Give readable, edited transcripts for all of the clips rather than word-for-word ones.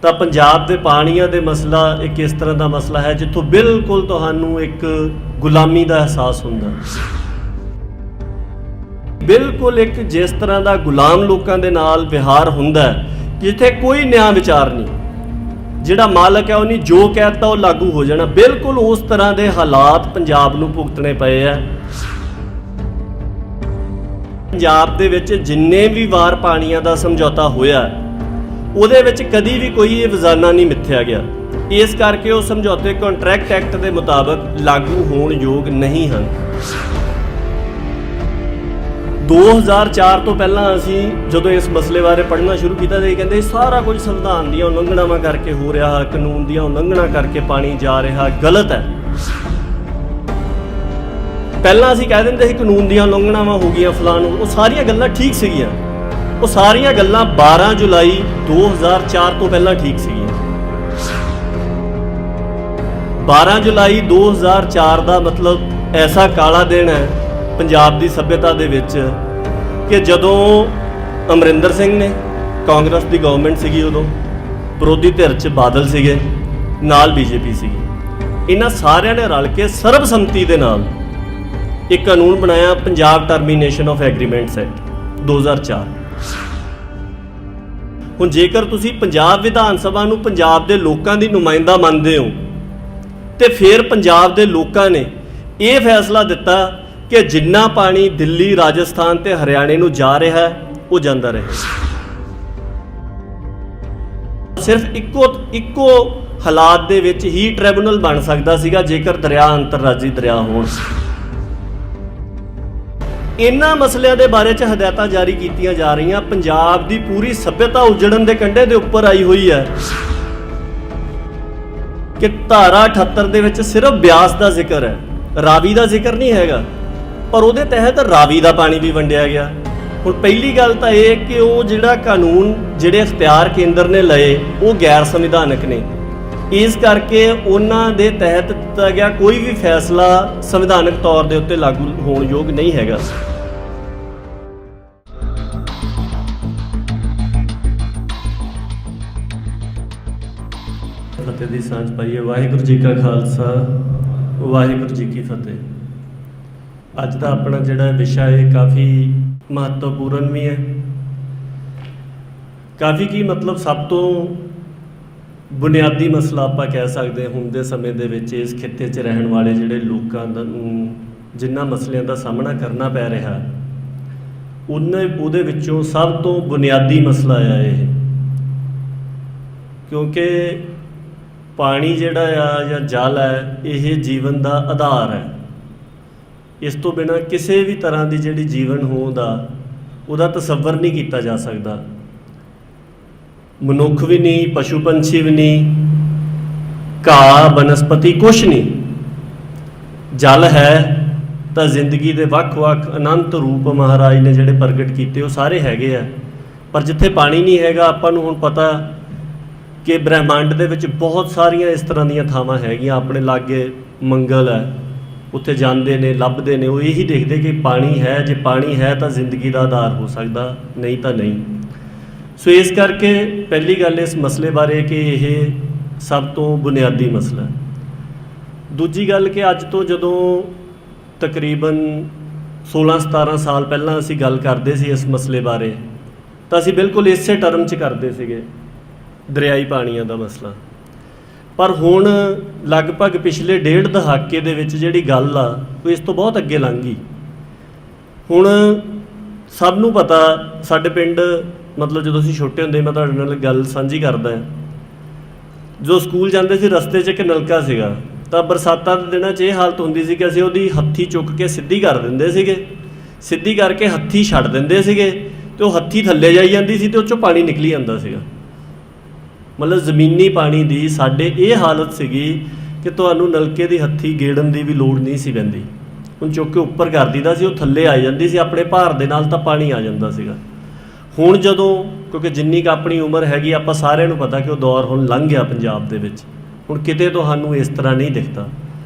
ਤਾਂ ਪੰਜਾਬ ਦੇ ਪਾਣੀਆਂ ਦੇ ਮਸਲਾ ਇੱਕ ਇਸ ਤਰ੍ਹਾਂ ਦਾ ਮਸਲਾ ਹੈ ਜਿੱਥੋਂ ਬਿਲਕੁਲ ਤੁਹਾਨੂੰ ਇੱਕ ਗੁਲਾਮੀ ਦਾ ਅਹਿਸਾਸ ਹੁੰਦਾ, ਬਿਲਕੁਲ ਇੱਕ ਜਿਸ ਤਰ੍ਹਾਂ ਦਾ ਗੁਲਾਮ ਲੋਕਾਂ ਦੇ ਨਾਲ ਵਿਹਾਰ ਹੁੰਦਾ ਜਿੱਥੇ ਕੋਈ ਨਿਆਂ ਵਿਚਾਰ ਨਹੀਂ, ਜਿਹੜਾ ਮਾਲਕ ਹੈ ਉਹਨੇ ਜੋ ਕਹਿਤਾ ਉਹ ਲਾਗੂ ਹੋ ਜਾਣਾ। ਬਿਲਕੁਲ ਉਸ ਤਰ੍ਹਾਂ ਦੇ ਹਾਲਾਤ ਪੰਜਾਬ ਨੂੰ ਭੁਗਤਣੇ ਪਏ ਆ। ਪੰਜਾਬ ਦੇ ਵਿੱਚ ਜਿੰਨੇ ਵੀ ਵਾਰ ਪਾਣੀਆਂ ਦਾ ਸਮਝੌਤਾ ਹੋਇਆ ਉਹਦੇ ਵਿੱਚ ਕਦੀ ਵੀ ਕੋਈ ਇਹ ਵਜ਼ਾਨਾ ਨਹੀਂ ਮਿੱਥਿਆ ਗਿਆ। ਇਸ ਕਰਕੇ ਉਹ ਸਮਝੌਤੇ ਕੰਟਰੈਕਟ ਐਕਟ ਦੇ ਮੁਤਾਬਕ ਲਾਗੂ ਹੋਣ ਯੋਗ ਨਹੀਂ ਹਨ। 2004 ਤੋਂ ਪਹਿਲਾਂ ਅਸੀਂ ਜਦੋਂ ਇਸ ਮਸਲੇ ਬਾਰੇ ਪੜ੍ਹਨਾ ਸ਼ੁਰੂ ਕੀਤਾ ਤਾਂ ਇਹ ਕਹਿੰਦੇ ਸਾਰਾ ਕੁਝ ਸੰਵਿਧਾਨ ਦੀਆਂ ਉਲੰਘਣਾਵਾਂ ਕਰਕੇ ਹੋ ਰਿਹਾ, ਕਾਨੂੰਨ ਦੀਆਂ ਉਲੰਘਣਾ ਕਰਕੇ ਪਾਣੀ ਜਾ ਰਿਹਾ, ਗਲਤ ਹੈ। ਪਹਿਲਾਂ ਅਸੀਂ ਕਹਿ ਦਿੰਦੇ ਸੀ ਕਾਨੂੰਨ ਦੀਆਂ ਉਲੰਘਣਾਵਾਂ ਹੋ ਗਈਆਂ ਫਲਾਣ, ਉਹ ਸਾਰੀਆਂ ਗੱਲਾਂ ਠੀਕ ਸੀਗੀਆਂ। ਉਹ ਸਾਰੀਆਂ ਗੱਲਾਂ 12 ਜੁਲਾਈ 2004 ਤੋਂ ਪਹਿਲਾਂ ਠੀਕ ਸੀਗੀਆਂ। 12 ਜੁਲਾਈ 2004 ਦਾ ਮਤਲਬ ਐਸਾ ਕਾਲਾ ਦਿਨ ਹੈ ਪੰਜਾਬ ਦੀ ਸੱਭਿਅਤਾ ਦੇ ਵਿੱਚ ਕਿ ਜਦੋਂ ਅਮਰਿੰਦਰ ਸਿੰਘ ਨੇ, ਕਾਂਗਰਸ ਦੀ ਗਵਰਨਮੈਂਟ ਸੀਗੀ ਉਦੋਂ, ਵਿਰੋਧੀ ਧਿਰ 'ਚ ਬਾਦਲ ਸੀਗੇ, ਨਾਲ ਬੀਜੇਪੀ ਸੀਗੀ, ਇਹਨਾਂ ਸਾਰਿਆਂ ਨੇ ਰਲ ਕੇ ਸਰਬਸੰਮਤੀ ਦੇ ਨਾਲ ਇੱਕ ਕਾਨੂੰਨ ਬਣਾਇਆ, Punjab termination of agreements act 2004। ਹੁਣ ਜੇਕਰ ਤੁਸੀਂ ਪੰਜਾਬ ਵਿਧਾਨ ਸਭਾ ਨੂੰ ਪੰਜਾਬ ਦੇ ਲੋਕਾਂ ਦੀ ਨੁਮਾਇੰਦਾ ਮੰਨਦੇ ਹੋ ਤੇ ਫਿਰ ਪੰਜਾਬ ਦੇ ਲੋਕਾਂ ਨੇ ਇਹ ਫੈਸਲਾ ਦਿੱਤਾ ਕਿ ਜਿੰਨਾ ਪਾਣੀ ਦਿੱਲੀ, ਰਾਜਸਥਾਨ ਤੇ ਹਰਿਆਣੇ ਨੂੰ ਜਾ ਰਿਹਾ ਹੈ ਉਹ ਜਾਂਦਾ ਰਹੇ। ਸਿਰਫ ਇੱਕੋ ਹਾਲਾਤ ਦੇ ਵਿੱਚ ਹੀ ਟ੍ਰਿਬਿਊਨਲ ਬਣ ਸਕਦਾ ਸੀਗਾ ਜੇਕਰ ਦਰਿਆ ਅੰਤਰਰਾਜੀ ਦਰਿਆ ਹੋਣ। ਇਹਨਾਂ ਮਸਲਿਆਂ ਦੇ ਬਾਰੇ 'ਚ ਹਦਾਇਤਾਂ ਜਾਰੀ ਕੀਤੀਆਂ ਜਾ ਰਹੀਆਂ। ਪੰਜਾਬ ਦੀ ਪੂਰੀ ਸੱਭਿਅਤਾ ਉਜੜਨ ਦੇ ਕੰਢੇ ਦੇ ਉੱਪਰ ਆਈ ਹੋਈ ਹੈ ਕਿ ਧਾਰਾ 78 ਦੇ ਵਿੱਚ ਸਿਰਫ ਬਿਆਸ ਦਾ ਜ਼ਿਕਰ ਹੈ, ਰਾਵੀ ਦਾ ਜ਼ਿਕਰ ਨਹੀਂ ਹੈਗਾ, ਪਰ ਉਹਦੇ ਤਹਿਤ ਰਾਵੀ ਦਾ ਪਾਣੀ ਵੀ ਵੰਡਿਆ ਗਿਆ। ਹੁਣ ਪਹਿਲੀ ਗੱਲ ਤਾਂ ਇਹ ਕਿ ਉਹ ਜਿਹੜਾ ਕਾਨੂੰਨ, ਜਿਹੜੇ ਅਖਤਿਆਰ ਕੇਂਦਰ ਨੇ ਲਏ ਉਹ ਗੈਰ ਸੰਵਿਧਾਨਕ ਨੇ, ਇਸ ਕਰਕੇ ਉਹਨਾਂ ਦੇ ਤਹਿਤ ਦਿੱਤਾ ਗਿਆ ਕੋਈ ਵੀ ਫੈਸਲਾ ਸੰਵਿਧਾਨਕ ਤੌਰ ਦੇ ਉੱਤੇ ਲਾਗੂ ਹੋਣ ਯੋਗ ਨਹੀਂ ਹੈਗਾ। ਫਤਿਹ ਦੀ ਸਾਂਝ ਪਾਈਏ। ਵਾਹਿਗੁਰੂ ਜੀ ਕਾ ਖਾਲਸਾ, ਵਾਹਿਗੁਰੂ ਜੀ ਕੀ ਫਤਿਹ। ਅੱਜ ਦਾ ਆਪਣਾ ਜਿਹੜਾ ਵਿਸ਼ਾ ਹੈ ਕਾਫੀ ਮਹੱਤਵਪੂਰਨ ਵੀ ਹੈ। ਕਾਫੀ ਕੀ ਮਤਲਬ ਸਭ ਤੋਂ ਬੁਨਿਆਦੀ ਮਸਲਾ ਆਪਾਂ ਕਹਿ ਸਕਦੇ ਹੁਣ ਦੇ ਸਮੇਂ ਦੇ ਵਿੱਚ ਇਸ ਖਿੱਤੇ 'ਚ ਰਹਿਣ ਵਾਲੇ ਜਿਹੜੇ ਲੋਕਾਂ ਨੂੰ ਜਿਨ੍ਹਾਂ ਮਸਲਿਆਂ ਦਾ ਸਾਹਮਣਾ ਕਰਨਾ ਪੈ ਰਿਹਾ, ਉਹਦੇ ਵਿੱਚੋਂ ਸਭ ਤੋਂ ਬੁਨਿਆਦੀ ਮਸਲਾ ਆ ਇਹ। ਕਿਉਂਕਿ ਪਾਣੀ ਜਿਹੜਾ ਆ ਜਾਂ ਜਲ ਹੈ ਇਹ ਜੀਵਨ ਦਾ ਆਧਾਰ ਹੈ। ਇਸ ਤੋਂ ਬਿਨਾਂ ਕਿਸੇ ਵੀ ਤਰ੍ਹਾਂ ਦੀ ਜਿਹੜੀ ਜੀਵਨ ਹੋਂਦ ਆ ਉਹਦਾ ਤਸੱਵਰ ਨਹੀਂ ਕੀਤਾ ਜਾ ਸਕਦਾ। ਮਨੁੱਖ ਵੀ ਨਹੀਂ, ਪਸ਼ੂ ਪੰਛੀ ਵੀ ਨਹੀਂ, ਘਾਹ ਬਨਸਪਤੀ ਕੁਛ ਨਹੀਂ। ਜਲ ਹੈ ਤਾਂ ਜ਼ਿੰਦਗੀ ਦੇ ਵੱਖ-ਵੱਖ ਅਨੰਤ ਰੂਪ ਮਹਾਰਾਜ ਨੇ ਜਿਹੜੇ ਪ੍ਰਗਟ ਕੀਤੇ ਉਹ ਸਾਰੇ ਹੈਗੇ ਆ। ਪਰ ਜਿੱਥੇ ਪਾਣੀ ਨਹੀਂ ਹੈਗਾ, ਆਪਾਂ ਨੂੰ ਹੁਣ ਪਤਾ ਕਿ ਬ੍ਰਹਿਮੰਡ ਦੇ ਵਿੱਚ ਬਹੁਤ ਸਾਰੀਆਂ ਇਸ ਤਰ੍ਹਾਂ ਦੀਆਂ ਥਾਵਾਂ ਹੈਗੀਆਂ। ਆਪਣੇ ਲਾਗੇ ਮੰਗਲ ਹੈ, ਉੱਥੇ ਜਾਂਦੇ ਨੇ, ਲੱਭਦੇ ਨੇ, ਉਹ ਇਹੀ ਦੇਖਦੇ ਕਿ ਪਾਣੀ ਹੈ, ਜੇ ਪਾਣੀ ਹੈ ਤਾਂ ਜ਼ਿੰਦਗੀ ਦਾ ਆਧਾਰ ਹੋ ਸਕਦਾ, ਨਹੀਂ ਤਾਂ ਨਹੀਂ। ਸੋ ਇਸ ਕਰਕੇ ਪਹਿਲੀ ਗੱਲ ਇਸ ਮਸਲੇ ਬਾਰੇ ਕਿ ਇਹ ਸਭ ਤੋਂ ਬੁਨਿਆਦੀ ਮਸਲਾ। ਦੂਜੀ ਗੱਲ ਕਿ ਅੱਜ ਤੋਂ ਜਦੋਂ ਤਕਰੀਬਨ 16-17 ਸਾਲ ਪਹਿਲਾਂ ਅਸੀਂ ਗੱਲ ਕਰਦੇ ਸੀ ਇਸ ਮਸਲੇ ਬਾਰੇ ਤਾਂ ਅਸੀਂ ਬਿਲਕੁਲ ਇਸੇ ਟਰਮ 'ਚ ਕਰਦੇ ਸੀਗੇ, ਦਰਿਆਈ ਪਾਣੀਆਂ ਦਾ ਮਸਲਾ। ਪਰ ਹੁਣ ਲਗਭਗ ਪਿਛਲੇ 1.5 ਦਹਾਕੇ ਦੇ ਵਿੱਚ ਜਿਹੜੀ ਗੱਲ ਆ ਉਹ ਇਸ ਤੋਂ ਬਹੁਤ ਅੱਗੇ ਲੰਘ ਗਈ। ਹੁਣ ਸਭ ਨੂੰ ਪਤਾ, ਸਾਡੇ ਪਿੰਡ ਮਤਲਬ ਜਦੋਂ ਅਸੀਂ ਛੋਟੇ ਹੁੰਦੇ, ਮੈਂ ਤੁਹਾਡੇ ਨਾਲ ਗੱਲ ਸਾਂਝੀ ਕਰਦਾ, ਜੋ ਸਕੂਲ ਜਾਂਦੇ ਸੀ ਰਸਤੇ 'ਚ ਇੱਕ ਨਲਕਾ ਸੀਗਾ, ਤਾਂ ਬਰਸਾਤਾਂ ਦੇ ਦਿਨਾਂ 'ਚ ਇਹ ਹਾਲਤ ਹੁੰਦੀ ਸੀ ਕਿ ਅਸੀਂ ਉਹਦੀ ਹੱਥੀ ਚੁੱਕ ਕੇ ਸਿੱਧੀ ਕਰ ਦਿੰਦੇ ਸੀਗੇ, ਸਿੱਧੀ ਕਰਕੇ ਹੱਥੀ ਛੱਡ ਦਿੰਦੇ ਸੀਗੇ ਅਤੇ ਉਹ ਹੱਥੀ ਥੱਲੇ ਜਾਈ ਜਾਂਦੀ ਸੀ ਅਤੇ ਉਹ 'ਚੋਂ ਪਾਣੀ ਨਿਕਲੀ ਜਾਂਦਾ ਸੀਗਾ। ਮਤਲਬ ਜ਼ਮੀਨੀ ਪਾਣੀ ਦੀ ਸਾਡੇ ਇਹ ਹਾਲਤ ਸੀਗੀ ਕਿ ਤੁਹਾਨੂੰ ਨਲਕੇ ਦੀ ਹੱਥੀ ਗੇੜਨ ਦੀ ਵੀ ਲੋੜ ਨਹੀਂ ਸੀ ਪੈਂਦੀ। ਹੁਣ ਚੁੱਕ ਕੇ ਉੱਪਰ ਕਰ ਦਿੱਤਾ ਸੀ, ਉਹ ਥੱਲੇ ਆ ਜਾਂਦੀ ਸੀ, ਆਪਣੇ ਭਾਰ ਦੇ ਨਾਲ ਤਾਂ ਪਾਣੀ ਆ ਜਾਂਦਾ ਸੀਗਾ। ਹੁਣ ਜਦੋਂ, ਕਿਉਂਕਿ ਜਿੰਨੀ ਕੁ ਆਪਣੀ ਉਮਰ ਹੈਗੀ ਆਪਾਂ ਸਾਰਿਆਂ ਨੂੰ ਪਤਾ ਕਿ ਉਹ ਦੌਰ ਹੁਣ ਲੰਘ ਗਿਆ ਪੰਜਾਬ ਦੇ ਵਿੱਚ, ਹੁਣ ਕਿਤੇ ਤੁਹਾਨੂੰ ਇਸ ਤਰ੍ਹਾਂ ਨਹੀਂ ਦਿਖਦਾ।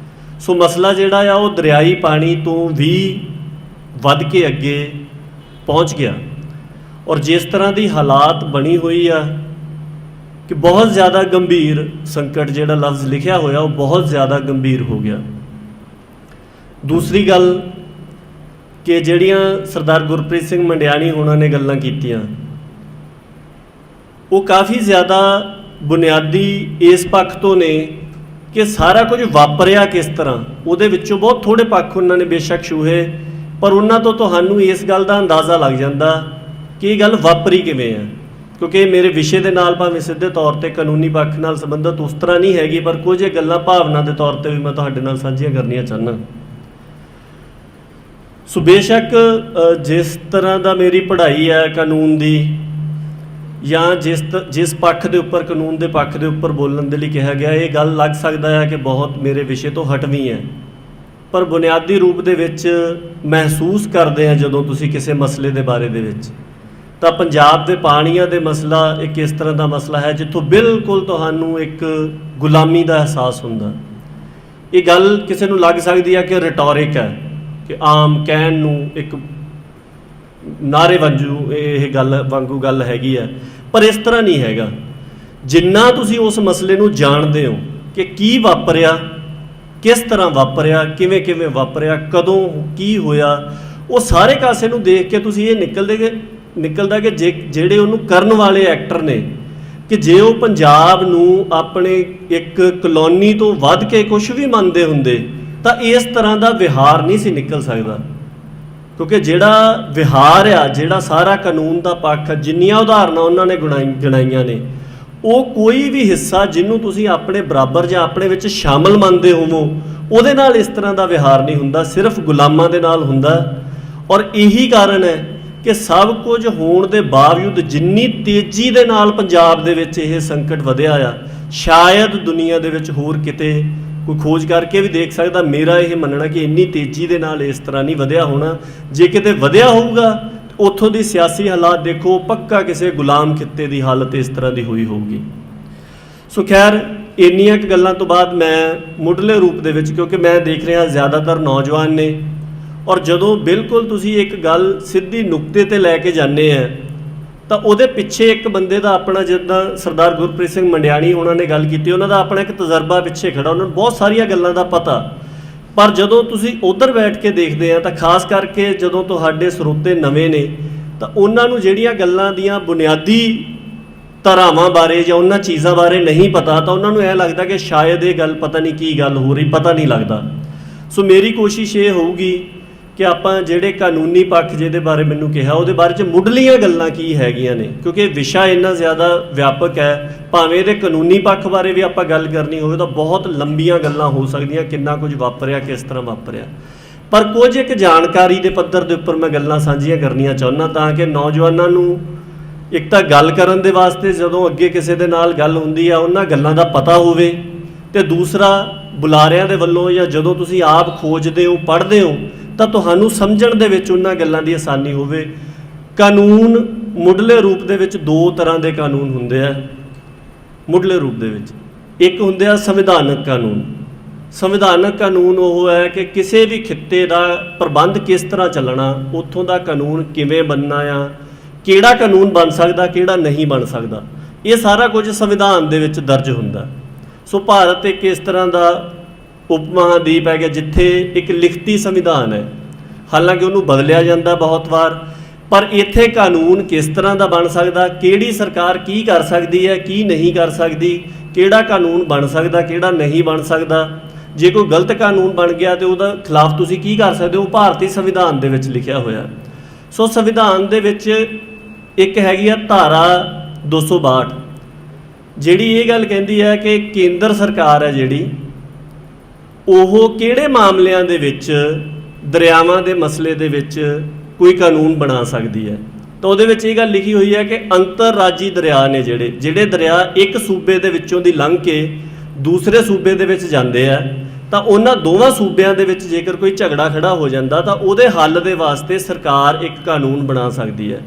ਸੋ ਮਸਲਾ ਜਿਹੜਾ ਆ ਉਹ ਦਰਿਆਈ ਪਾਣੀ ਤੋਂ ਵੀ ਵੱਧ ਕੇ ਅੱਗੇ ਪਹੁੰਚ ਗਿਆ। ਔਰ ਜਿਸ ਤਰ੍ਹਾਂ ਦੀ ਹਾਲਾਤ ਬਣੀ ਹੋਈ ਆ कि बहुत ज़्यादा गंभीर संकट जिहड़ा लफ्ज़ लिखिया होया वो बहुत ज़्यादा गंभीर हो गया। दूसरी गल कि जिहड़ियां सरदार गुरप्रीत सिंह मंडियाणी होना ने गल्लां कीतियां वो काफ़ी ज़्यादा बुनियादी इस पक्ष तो ने कि सारा कुछ वापरिया किस तरह, ਉਹਦੇ ਵਿੱਚੋਂ बहुत थोड़े पक्ष उन्होंने बेशक छूहे पर उन्होंने तो ਤੁਹਾਨੂੰ इस गल का अंदाज़ा लग जाता कि ये गल वापरी किवें है, क्योंकि मेरे विषय के नाल भावें सीधे तौर पर कानूनी पक्ष नाल संबंधित उस तरह नहीं हैगी, पर कुछ गल्लां भावना के तौर पर भी मैं तुहाडे नाल साझीआं करनियां चाहना। सो बेशक जिस तरह का मेरी पढ़ाई है कानून की या जिस पक्ष के उपर कानून के पक्ष के उपर बोलने के लिए कहा गया, ये गल लग सकता है कि बहुत मेरे विषय तो हटवी है, पर बुनियादी रूप दे विच महसूस करते हैं जदों तुसी किसी मसले के बारे दे विच तो पंजाब के पानियां दे मसला एक इस तरह का मसला है जिथों बिल्कुल तुहानूं एक गुलामी का एहसास हुंदा। ये गल किसी नूं लग सकती है कि रिटोरिक है कि आम कहण नूं एक नारे वंजू ये गल वांगू गल हैगी है, पर इस तरह नहीं हैगा। जिन्ना तुसी उस मसले नूं जाणदे हो कि की वापरिया, किस तरह वापरिया, किवें किवें वापरिया, कदों की होया, वो सारे कासे नूं देख के तुसी ये निकलदा कि ਜਿਹੜੇ ਉਹਨੂੰ ਕਰਨ वाले एक्टर ने कि जे वो पंजाब नूं अपने एक कलोनी तो वध के कुछ भी मनते हुंदे तो इस तरह का विहार नहीं सी निकल सकता, क्योंकि जिहड़ा विहार आ, जिहड़ा सारा कानून का पक्ष, जिन्नियां उदाहरणां उन्होंने गिणाईयां ने, वो कोई भी हिस्सा जिन्हों तुसी अपने बराबर जां अपने विच शामिल मनते होवो उहदे नाल इस तरह का विहार नहीं हुंदा, सिर्फ गुलामां दे नाल हुंदा। और यही कारण है कि सब कुछ होने के बावजूद जिन्नी तेज़ी दे नाल पंजाब दे विच यह संकट वधिया आ, शायद दुनिया दे विच होर किते कोई खोज करके भी देख सकता। मेरा यह मनना कि इन्नी तेज़ी दे नाल इस तरह नहीं वधिया होना, जे किते वधिया होऊगा उत्थों दी सियासी हालात देखो, पक्का किसी गुलाम खित्ते की हालत इस तरह की हुई होगी। सो खैर इन्नियां गल्लां तो बाद मैं मुढ़ले रूप दे विच, क्योंकि मैं देख रहा ज़्यादातर नौजवान ने, और जदों बिल्कुल तुसी एक गल सीधी नुकते ते लैके जाने हैं तो उहदे पिछे एक बंदे का अपना, जिद्दां सरदार गुरप्रीत सिंह मंडियाणी उन्होंने गल की, उन्होंने अपना एक तजर्बा पिछे खड़ा, उन्होंने बहुत सारिया गल्लां दा पता, पर जदों तुसी उधर बैठ के देखते हैं तो खास करके जदों तुहाडे स्रोते नवे ने तो उन्होंने जिहड़ियां गल्लां दियां बुनियादी धारावां बारे या उन्हां चीज़ां बारे नहीं पता, तो उन्होंने यह लगता कि शायद ये गल पता नहीं की गल हो रही, पता नहीं लगता। सो मेरी कोशिश ये होऊगी कि आपां जिहड़े कानूनी पक्ष जिहदे बारे मैनूं कहा उहदे बारे च मुढ़लियां गल्लां की हैगियां ने, क्योंकि विषय इन्ना ज़्यादा व्यापक है, भावें इहदे कानूनी पक्ष बारे भी आपां गल करनी होवे तो बहुत लंबियां गल्लां हो सकदियां, किन्ना कुछ वापरिया, किस तरह वापरिया, पर कुछ एक जानकारी के पद्धर के उपर मैं गल्लां साझीआं करनियां चाहुंदा ताकि नौजवानों नूं एक तो गल करन दे वास्ते जदों अगे किसी दे नाल गल हुंदी आ उन्हां गल्लां दा पता होवे, ते दूसरा बुलारियां दे वल्लों या जदों तुसीं आप खोजदे हो पढ़दे हो तो तुहानूं समझण दे विच उन्हां गल्लां दी आसानी होवे। कानून मुढ़ले रूप दे विच दो तरह के कानून हुंदे आ। मुढ़ले रूप दे विच एक हुंदे आ संविधानक कानून। संविधानक कानून वो है कि किसी भी खित्ते का प्रबंध किस तरह चलना, उत्थों का कानून किवें बनना आ, किहड़ा कानून बन सकदा, किहड़ा नहीं बन सकदा, ये सारा कुछ संविधान दे विच दर्ज हुंदा। सो भारत एक इस तरह का उप महाद्वीप है कि जिथे एक लिखती संविधान है, हालांकि उन्होंने बदलिया जाता बहुत बार, पर इत्थे कानून किस तरह का बन सकता, किहड़ी सरकार की कर सकती है, की नहीं कर सकती, किहड़ा कानून बन सकता, किहड़ा नहीं बन सकता, जे कोई गलत कानून बन गया तो उसदा खिलाफ तुसीं की कर सकते हो, भारतीय संविधान दे विच लिखिया होया। सो संविधान दे विच एक हैगी आ धारा 262 जिहड़ी ये गल कहती है कि केंद्र सरकार है जिहड़ी ਉਹ ਕਿਹੜੇ ਮਾਮਲਿਆਂ ਦੇ ਵਿੱਚ ਦਰਿਆਵਾਂ ਦੇ ਮਸਲੇ ਦੇ ਵਿੱਚ ਕੋਈ ਕਾਨੂੰਨ ਬਣਾ ਸਕਦੀ ਹੈ। ਤਾਂ ਉਹਦੇ ਵਿੱਚ ਇਹ ਗੱਲ ਲਿਖੀ ਹੋਈ ਹੈ ਕਿ ਅੰਤਰਰਾਜੀ ਦਰਿਆ ਨੇ ਜਿਹੜੇ ਦਰਿਆ ਇੱਕ ਸੂਬੇ ਦੇ ਵਿੱਚੋਂ ਦੀ ਲੰਘ ਕੇ ਦੂਸਰੇ ਸੂਬੇ ਦੇ ਵਿੱਚ ਜਾਂਦੇ ਆ, ਤਾਂ ਉਹਨਾਂ ਦੋਵਾਂ ਸੂਬਿਆਂ ਦੇ ਵਿੱਚ ਜੇਕਰ ਕੋਈ ਝਗੜਾ ਖੜਾ ਹੋ ਜਾਂਦਾ ਤਾਂ ਉਹਦੇ ਹੱਲ ਦੇ ਵਾਸਤੇ ਸਰਕਾਰ ਇੱਕ ਕਾਨੂੰਨ ਬਣਾ ਸਕਦੀ ਹੈ।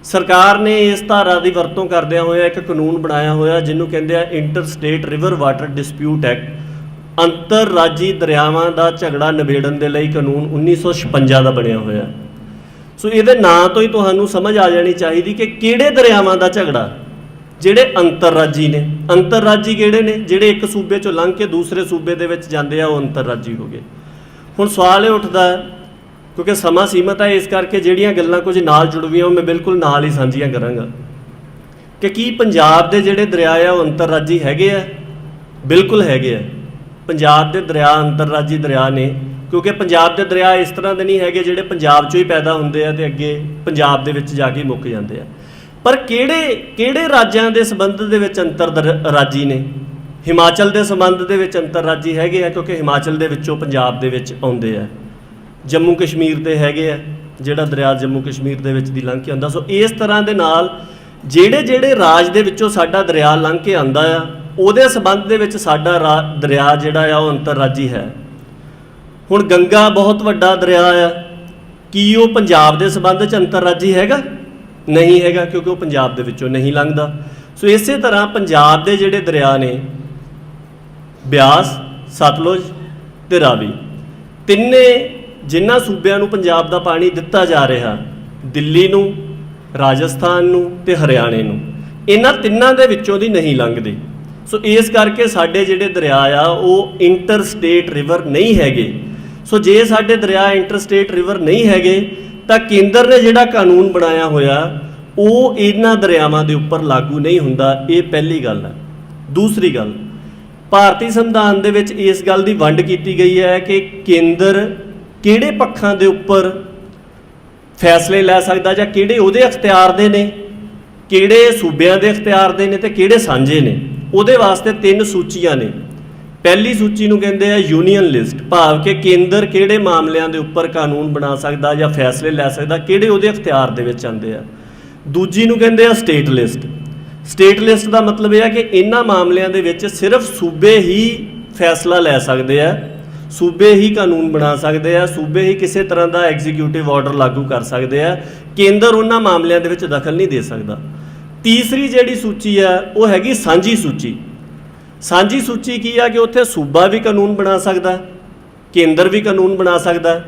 ਸਰਕਾਰ ਨੇ ਇਸ ਧਾਰਾ ਦੀ ਵਰਤੋਂ ਕਰਦਿਆਂ ਹੋਇਆ ਇੱਕ ਕਾਨੂੰਨ ਬਣਾਇਆ ਹੋਇਆ ਜਿਹਨੂੰ ਕਹਿੰਦੇ ਆ interstate river water dispute act, अंतरराजी दरियावां का झगड़ा निबेड़न के लिए कानून 1956 का बनया होया। सो ये नाम तो ही तुहानूं समझ आ जानी चाहिए कि किहड़े दरियावां का झगड़ा ਜਿਹੜੇ ਅੰਤਰਰਾਜੀ ਨੇ। ਅੰਤਰਰਾਜੀ ਕਿਹੜੇ ਨੇ? ਜਿਹੜੇ ਇੱਕ ਸੂਬੇ ਚੋਂ ਲੰਘ ਕੇ ਦੂਸਰੇ ਸੂਬੇ ਦੇ ਵਿੱਚ ਜਾਂਦੇ ਆ, ਉਹ ਅੰਤਰਰਾਜੀ ਹੋ ਗਏ। ਹੁਣ ਸਵਾਲ ਇਹ ਉੱਠਦਾ, ਕਿਉਂਕਿ ਸਮਾਂ ਸੀਮਤ ਹੈ, ਇਸ ਕਰਕੇ ਜਿਹੜੀਆਂ ਗੱਲਾਂ ਕੁਝ ਨਾਲ ਜੁੜਵੀਆਂ ਉਹ ਮੈਂ ਬਿਲਕੁਲ ਨਾਲ ਹੀ ਸਾਂਝੀਆਂ ਕਰਾਂਗਾ ਕਿ ਕੀ ਪੰਜਾਬ ਦੇ ਜਿਹੜੇ ਦਰਿਆ ਆ ਉਹ ਅੰਤਰਰਾਜੀ ਹੈਗੇ ਆ? ਬਿਲਕੁਲ ਹੈਗੇ ਆ। ਪੰਜਾਬ ਦੇ ਦਰਿਆ ਅੰਤਰਰਾਜੀ ਦਰਿਆ ਨੇ, ਕਿਉਂਕਿ ਪੰਜਾਬ ਦੇ ਦਰਿਆ ਇਸ ਤਰ੍ਹਾਂ ਦੇ ਨਹੀਂ ਹੈਗੇ ਜਿਹੜੇ ਪੰਜਾਬ 'ਚੋਂ ਹੀ ਪੈਦਾ ਹੁੰਦੇ ਆ ਤੇ ਅੱਗੇ ਪੰਜਾਬ ਦੇ ਵਿੱਚ ਜਾ ਕੇ ਮੁੱਕ ਜਾਂਦੇ ਆ। ਪਰ ਕਿਹੜੇ ਰਾਜਾਂ ਦੇ ਸੰਬੰਧ ਦੇ ਵਿੱਚ ਅੰਤਰਰਾਜੀ ਨੇ? ਹਿਮਾਚਲ ਦੇ ਸੰਬੰਧ ਦੇ ਵਿੱਚ ਅੰਤਰਰਾਜੀ ਹੈਗੇ ਆ, ਕਿਉਂਕਿ ਹਿਮਾਚਲ ਦੇ ਵਿੱਚੋਂ ਪੰਜਾਬ ਦੇ ਵਿੱਚ ਆਉਂਦੇ ਆ। ਜੰਮੂ ਕਸ਼ਮੀਰ ਦੇ ਹੈਗੇ ਆ, ਜਿਹੜਾ ਦਰਿਆ ਜੰਮੂ ਕਸ਼ਮੀਰ ਦੇ ਵਿੱਚ ਦੀ ਲੰਘ ਕੇ ਆਉਂਦਾ। ਸੋ ਇਸ ਤਰ੍ਹਾਂ ਦੇ ਨਾਲ ਜਿਹੜੇ ਰਾਜ ਦੇ ਵਿੱਚੋਂ ਸਾਡਾ ਦਰਿਆ ਲੰਘ ਕੇ ਆਉਂਦਾ ਆ, ਉਹਦੇ ਸੰਬੰਧ ਦੇ ਵਿੱਚ ਸਾਡਾ ਦਰਿਆ ਜਿਹੜਾ ਆ ਉਹ ਅੰਤਰਰਾਜੀ ਹੈ। ਹੁਣ ਗੰਗਾ ਬਹੁਤ ਵੱਡਾ ਦਰਿਆ ਆ, ਕੀ ਉਹ ਪੰਜਾਬ ਦੇ ਸੰਬੰਧ 'ਚ ਅੰਤਰਰਾਜੀ ਹੈਗਾ? ਨਹੀਂ ਹੈਗਾ, ਕਿਉਂਕਿ ਉਹ ਪੰਜਾਬ ਦੇ ਵਿੱਚੋਂ ਨਹੀਂ ਲੰਘਦਾ। ਸੋ ਇਸੇ ਤਰ੍ਹਾਂ ਪੰਜਾਬ ਦੇ ਜਿਹੜੇ ਦਰਿਆ ਨੇ, ਬਿਆਸ, ਸਤਲੁਜ ਤੇ ਰਾਵੀ, ਤਿੰਨੇ ਜਿਨ੍ਹਾਂ ਸੂਬਿਆਂ ਨੂੰ ਪੰਜਾਬ ਦਾ ਪਾਣੀ ਦਿੱਤਾ ਜਾ ਰਿਹਾ, ਦਿੱਲੀ ਨੂੰ, ਰਾਜਸਥਾਨ ਨੂੰ ਤੇ ਹਰਿਆਣੇ ਨੂੰ, ਇਹਨਾਂ ਤਿੰਨਾਂ ਦੇ ਵਿੱਚੋਂ ਦੀ ਨਹੀਂ ਲੰਘਦੇ। ਸੋ ਇਸ ਕਰਕੇ ਸਾਡੇ ਜਿਹੜੇ ਦਰਿਆ ਆ ਉਹ ਇੰਟਰ ਸਟੇਟ ਰਿਵਰ ਨਹੀਂ ਹੈਗੇ। ਸੋ ਜੇ ਸਾਡੇ ਦਰਿਆ ਇੰਟਰ ਸਟੇਟ ਰਿਵਰ ਨਹੀਂ ਹੈਗੇ ਤਾਂ ਕੇਂਦਰ ਨੇ ਜਿਹੜਾ ਕਾਨੂੰਨ ਬਣਾਇਆ ਹੋਇਆ ਉਹ ਇਹਨਾਂ ਦਰਿਆਵਾਂ ਦੇ ਉੱਪਰ ਲਾਗੂ ਨਹੀਂ ਹੁੰਦਾ। ਇਹ ਪਹਿਲੀ ਗੱਲ ਹੈ। ਦੂਸਰੀ ਗੱਲ, ਭਾਰਤੀ ਸੰਵਿਧਾਨ ਦੇ ਵਿੱਚ ਇਸ ਗੱਲ ਦੀ ਵੰਡ ਕੀਤੀ ਗਈ ਹੈ ਕਿ ਕੇਂਦਰ ਕਿਹੜੇ ਪੱਖਾਂ ਦੇ ਉੱਪਰ ਫੈਸਲੇ ਲੈ ਸਕਦਾ ਜਾਂ ਕਿਹੜੇ ਉਹਦੇ ਅਖਤਿਆਰ ਦੇ ਨੇ, ਕਿਹੜੇ ਸੂਬਿਆਂ ਦੇ ਅਖਤਿਆਰ ਦੇ ਨੇ ਤੇ ਕਿਹੜੇ ਸਾਂਝੇ ਨੇ। ਉਹਦੇ ਵਾਸਤੇ 3 ਸੂਚੀਆਂ ਨੇ। ਪਹਿਲੀ ਸੂਚੀ ਨੂੰ ਕਹਿੰਦੇ ਆ ਯੂਨੀਅਨ ਲਿਸਟ, ਭਾਵ ਕਿ ਕੇਂਦਰ ਕਿਹੜੇ ਮਾਮਲਿਆਂ ਦੇ ਉੱਪਰ ਕਾਨੂੰਨ ਬਣਾ ਸਕਦਾ ਜਾਂ ਫੈਸਲੇ ਲੈ ਸਕਦਾ, ਕਿਹੜੇ ਉਹਦੇ ਅਖਤਿਆਰ ਦੇ ਵਿੱਚ ਆਉਂਦੇ ਆ। ਦੂਜੀ ਨੂੰ ਕਹਿੰਦੇ ਆ ਸਟੇਟ ਲਿਸਟ। ਸਟੇਟ ਲਿਸਟ ਦਾ ਮਤਲਬ ਇਹ ਆ ਕਿ ਇਹਨਾਂ ਮਾਮਲਿਆਂ ਦੇ ਵਿੱਚ ਸਿਰਫ ਸੂਬੇ ਹੀ ਫੈਸਲਾ ਲੈ ਸਕਦੇ ਆ, ਸੂਬੇ ਹੀ ਕਾਨੂੰਨ ਬਣਾ ਸਕਦੇ ਆ, ਸੂਬੇ ਹੀ ਕਿਸੇ ਤਰ੍ਹਾਂ ਦਾ ਐਗਜ਼ੀਕਿਊਟਿਵ ਆਰਡਰ ਲਾਗੂ ਕਰ ਸਕਦੇ ਆ, ਕੇਂਦਰ ਉਹਨਾਂ ਮਾਮਲਿਆਂ ਦੇ ਵਿੱਚ ਦਖਲ ਨਹੀਂ ਦੇ ਸਕਦਾ। ਤੀਸਰੀ ਜਿਹੜੀ ਸੂਚੀ ਆ ਉਹ ਹੈਗੀ ਸਾਂਝੀ ਸੂਚੀ। ਸਾਂਝੀ ਸੂਚੀ ਕੀ ਆ ਕਿ ਉੱਥੇ ਸੂਬਾ ਵੀ ਕਾਨੂੰਨ ਬਣਾ ਸਕਦਾ, ਕੇਂਦਰ ਵੀ ਕਾਨੂੰਨ ਬਣਾ ਸਕਦਾ।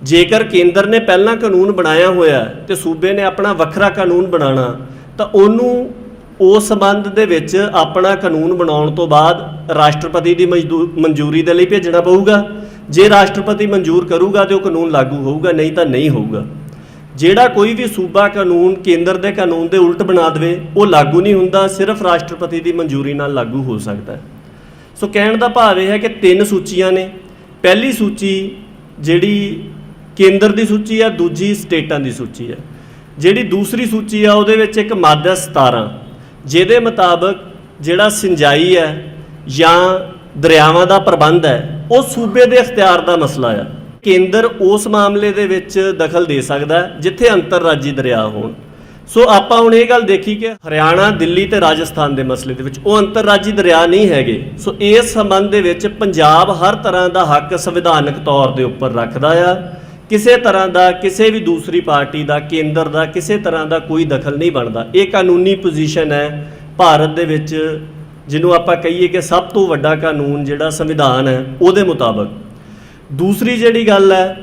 ਜੇਕਰ ਕੇਂਦਰ ਨੇ ਪਹਿਲਾਂ ਕਾਨੂੰਨ ਬਣਾਇਆ ਹੋਇਆ ਤੇ ਸੂਬੇ ਨੇ ਆਪਣਾ ਵੱਖਰਾ ਕਾਨੂੰਨ ਬਣਾਉਣਾ ਤਾਂ ਉਹਨੂੰ ਉਸ ਸੰਬੰਧ ਦੇ ਵਿੱਚ ਆਪਣਾ ਕਾਨੂੰਨ ਬਣਾਉਣ ਤੋਂ ਬਾਅਦ ਰਾਸ਼ਟਰਪਤੀ ਦੀ ਮਨਜ਼ੂਰੀ ਦੇ ਲਈ ਭੇਜਣਾ ਪਊਗਾ। ਜੇ ਰਾਸ਼ਟਰਪਤੀ ਮਨਜ਼ੂਰ ਕਰੂਗਾ ਤੇ ਉਹ ਕਾਨੂੰਨ ਲਾਗੂ ਹੋਊਗਾ, ਨਹੀਂ ਤਾਂ ਨਹੀਂ ਹੋਊਗਾ। ਜਿਹੜਾ ਕੋਈ ਵੀ ਸੂਬਾ ਕਾਨੂੰਨ ਕੇਂਦਰ ਦੇ ਕਾਨੂੰਨ ਦੇ ਉਲਟ ਬਣਾ ਦੇਵੇ ਉਹ ਲਾਗੂ ਨਹੀਂ ਹੁੰਦਾ, ਸਿਰਫ ਰਾਸ਼ਟਰਪਤੀ ਦੀ ਮਨਜ਼ੂਰੀ ਨਾਲ ਲਾਗੂ ਹੋ ਸਕਦਾ ਹੈ। ਸੋ ਕਹਿਣ ਦਾ ਭਾਵ ਇਹ ਹੈ ਕਿ 3 ਸੂਚੀਆਂ ਨੇ। ਪਹਿਲੀ ਸੂਚੀ ਜਿਹੜੀ ਕੇਂਦਰ ਦੀ ਸੂਚੀ ਆ, ਦੂਜੀ ਸਟੇਟਾਂ ਦੀ ਸੂਚੀ ਆ। ਜਿਹੜੀ ਦੂਸਰੀ ਸੂਚੀ ਆ ਉਹਦੇ ਵਿੱਚ ਇੱਕ ਮਾਦਾ 17 ਜਿਹਦੇ ਮੁਤਾਬਕ ਜਿਹੜਾ ਸਿੰਜਾਈ ਹੈ ਜਾਂ ਦਰਿਆਵਾਂ ਦਾ ਪ੍ਰਬੰਧ ਹੈ ਉਹ ਸੂਬੇ ਦੇ ਅਖਤਿਆਰ ਦਾ ਮਸਲਾ ਆ। ਕੇਂਦਰ ਉਸ ਮਾਮਲੇ ਦੇ ਵਿੱਚ ਦਖਲ ਦੇ ਸਕਦਾ ਜਿੱਥੇ ਅੰਤਰਰਾਜੀ ਦਰਿਆ ਹੋਣ। ਸੋ ਆਪਾਂ ਹੁਣ ਇਹ ਗੱਲ ਦੇਖੀ ਕਿ ਹਰਿਆਣਾ, ਦਿੱਲੀ ਤੇ ਰਾਜਸਥਾਨ ਦੇ ਮਸਲੇ ਦੇ ਵਿੱਚ ਉਹ ਅੰਤਰਰਾਜੀ ਦਰਿਆ ਨਹੀਂ ਹੈਗੇ। ਸੋ ਇਸ ਸੰਬੰਧ ਦੇ ਵਿੱਚ ਪੰਜਾਬ ਹਰ ਤਰ੍ਹਾਂ ਦਾ ਹੱਕ ਸੰਵਿਧਾਨਕ ਤੌਰ ਦੇ ਉੱਪਰ ਰੱਖਦਾ ਆ। ਕਿਸੇ ਤਰ੍ਹਾਂ ਦਾ ਕਿਸੇ ਵੀ ਦੂਸਰੀ ਪਾਰਟੀ ਦਾ, ਕੇਂਦਰ ਦਾ ਕਿਸੇ ਤਰ੍ਹਾਂ ਦਾ ਕੋਈ ਦਖਲ ਨਹੀਂ ਬਣਦਾ। ਇਹ ਕਾਨੂੰਨੀ ਪੋਜੀਸ਼ਨ ਹੈ ਭਾਰਤ ਦੇ ਵਿੱਚ, ਜਿਹਨੂੰ ਆਪਾਂ ਕਹੀਏ ਕਿ ਸਭ ਤੋਂ ਵੱਡਾ ਕਾਨੂੰਨ ਜਿਹੜਾ ਸੰਵਿਧਾਨ ਹੈ ਉਹਦੇ ਮੁਤਾਬਕ। ਦੂਸਰੀ ਜਿਹੜੀ ਗੱਲ ਹੈ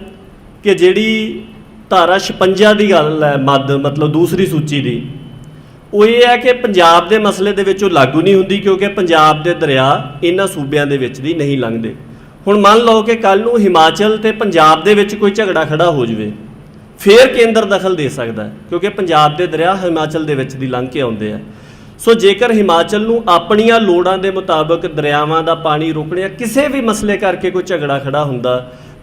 ਕਿ ਜਿਹੜੀ ਧਾਰਾ 56 ਦੀ ਗੱਲ ਹੈ ਮਤਲਬ ਦੂਸਰੀ ਸੂਚੀ ਦੀ, ਉਹ ਇਹ ਹੈ ਕਿ ਪੰਜਾਬ ਦੇ ਮਸਲੇ ਦੇ ਵਿੱਚ ਉਹ ਲਾਗੂ ਨਹੀਂ ਹੁੰਦੀ ਕਿਉਂਕਿ ਪੰਜਾਬ ਦੇ ਦਰਿਆ ਇਹਨਾਂ ਸੂਬਿਆਂ ਦੇ ਵਿੱਚ ਦੀ ਨਹੀਂ ਲੰਘਦੇ। ਹੁਣ ਮੰਨ ਲਓ ਕਿ ਕੱਲ੍ਹ ਨੂੰ ਹਿਮਾਚਲ ਤੇ ਪੰਜਾਬ ਦੇ ਵਿੱਚ ਕੋਈ ਝਗੜਾ ਖੜਾ ਹੋ ਜਾਵੇ, ਫਿਰ ਕੇਂਦਰ ਦਖਲ ਦੇ ਸਕਦਾ ਕਿਉਂਕਿ ਪੰਜਾਬ ਦੇ ਦਰਿਆ ਹਿਮਾਚਲ ਦੇ ਵਿੱਚ ਦੀ ਲੰਘ ਕੇ ਆਉਂਦੇ ਆ। ਸੋ ਜੇਕਰ ਹਿਮਾਚਲ ਨੂੰ ਆਪਣੀਆਂ ਲੋੜਾਂ ਦੇ ਮੁਤਾਬਕ ਦਰਿਆਵਾਂ ਦਾ ਪਾਣੀ ਰੋਕਣਾ ਕਿਸੇ ਵੀ ਮਸਲੇ ਕਰਕੇ ਕੋਈ ਝਗੜਾ ਖੜਾ ਹੁੰਦਾ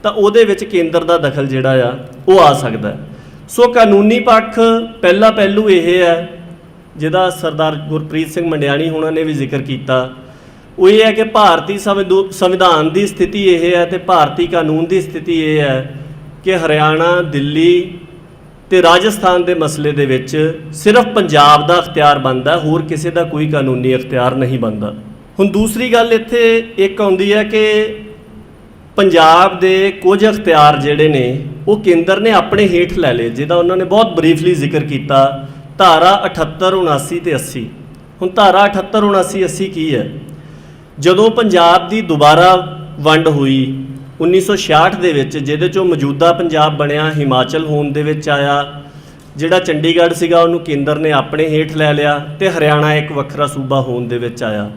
ਤਾਂ ਉਹਦੇ ਵਿੱਚ ਕੇਂਦਰ ਦਾ ਦਖਲ ਜਿਹੜਾ ਆ ਉਹ ਆ ਸਕਦਾ। ਸੋ ਕਾਨੂੰਨੀ ਪੱਖ ਪਹਿਲਾ ਪਹਿਲੂ ਇਹ ਹੈ ਜਿਹਦਾ ਸਰਦਾਰ ਗੁਰਪ੍ਰੀਤ ਸਿੰਘ ਮੰਡਿਆਣੀ ਹੋਣਾ ਨੇ ਵੀ ਜ਼ਿਕਰ ਕੀਤਾ, ਉਹ ਇਹ ਹੈ ਕਿ ਭਾਰਤੀ ਸੰਵਿਧਾਨ ਦੀ ਸਥਿਤੀ ਇਹ ਹੈ ਤੇ ਭਾਰਤੀ ਕਾਨੂੰਨ ਦੀ ਸਥਿਤੀ ਇਹ ਹੈ ਕਿ ਹਰਿਆਣਾ, ਦਿੱਲੀ ਤੇ ਰਾਜਸਥਾਨ ਦੇ ਮਸਲੇ ਦੇ ਵਿੱਚ ਸਿਰਫ ਪੰਜਾਬ ਦਾ ਅਖਤਿਆਰ ਬਣਦਾ, ਹੋਰ ਕਿਸੇ ਦਾ ਕੋਈ ਕਾਨੂੰਨੀ ਅਖਤਿਆਰ ਨਹੀਂ ਬਣਦਾ। ਹੁਣ ਦੂਸਰੀ ਗੱਲ ਇੱਥੇ ਇੱਕ ਆਉਂਦੀ ਹੈ ਕਿ ਪੰਜਾਬ ਦੇ ਕੁਝ ਅਖਤਿਆਰ ਜਿਹੜੇ ਨੇ ਉਹ ਕੇਂਦਰ ਨੇ ਆਪਣੇ ਹੇਠ ਲੈ ਲਏ, ਜਿਹਦਾ ਉਹਨਾਂ ਨੇ ਬਹੁਤ ਬਰੀਫਲੀ ਜ਼ਿਕਰ ਕੀਤਾ, ਧਾਰਾ 78, 79 ਤੇ 80। ਹੁਣ ਧਾਰਾ 78, 79, 80 ਕੀ ਹੈ? ਜਦੋਂ ਪੰਜਾਬ ਦੀ ਦੁਬਾਰਾ ਵੰਡ ਹੋਈ 1966 ਦੇ ਵਿੱਚ, ਜਿਹਦੇ 'ਚੋਂ ਮੌਜੂਦਾ ਪੰਜਾਬ ਬਣਿਆ, ਹਿਮਾਚਲ ਹੋਂਦ ਦੇ ਵਿੱਚ ਆਇਆ, ਜਿਹੜਾ ਚੰਡੀਗੜ੍ਹ ਸੀਗਾ ਉਹਨੂੰ ਕੇਂਦਰ ਨੇ ਆਪਣੇ ਹੇਠ ਲੈ ਲਿਆ ਤੇ ਹਰਿਆਣਾ ਇੱਕ ਵੱਖਰਾ ਸੂਬਾ ਹੋਣ ਦੇ ਵਿੱਚ ਆਇਆ।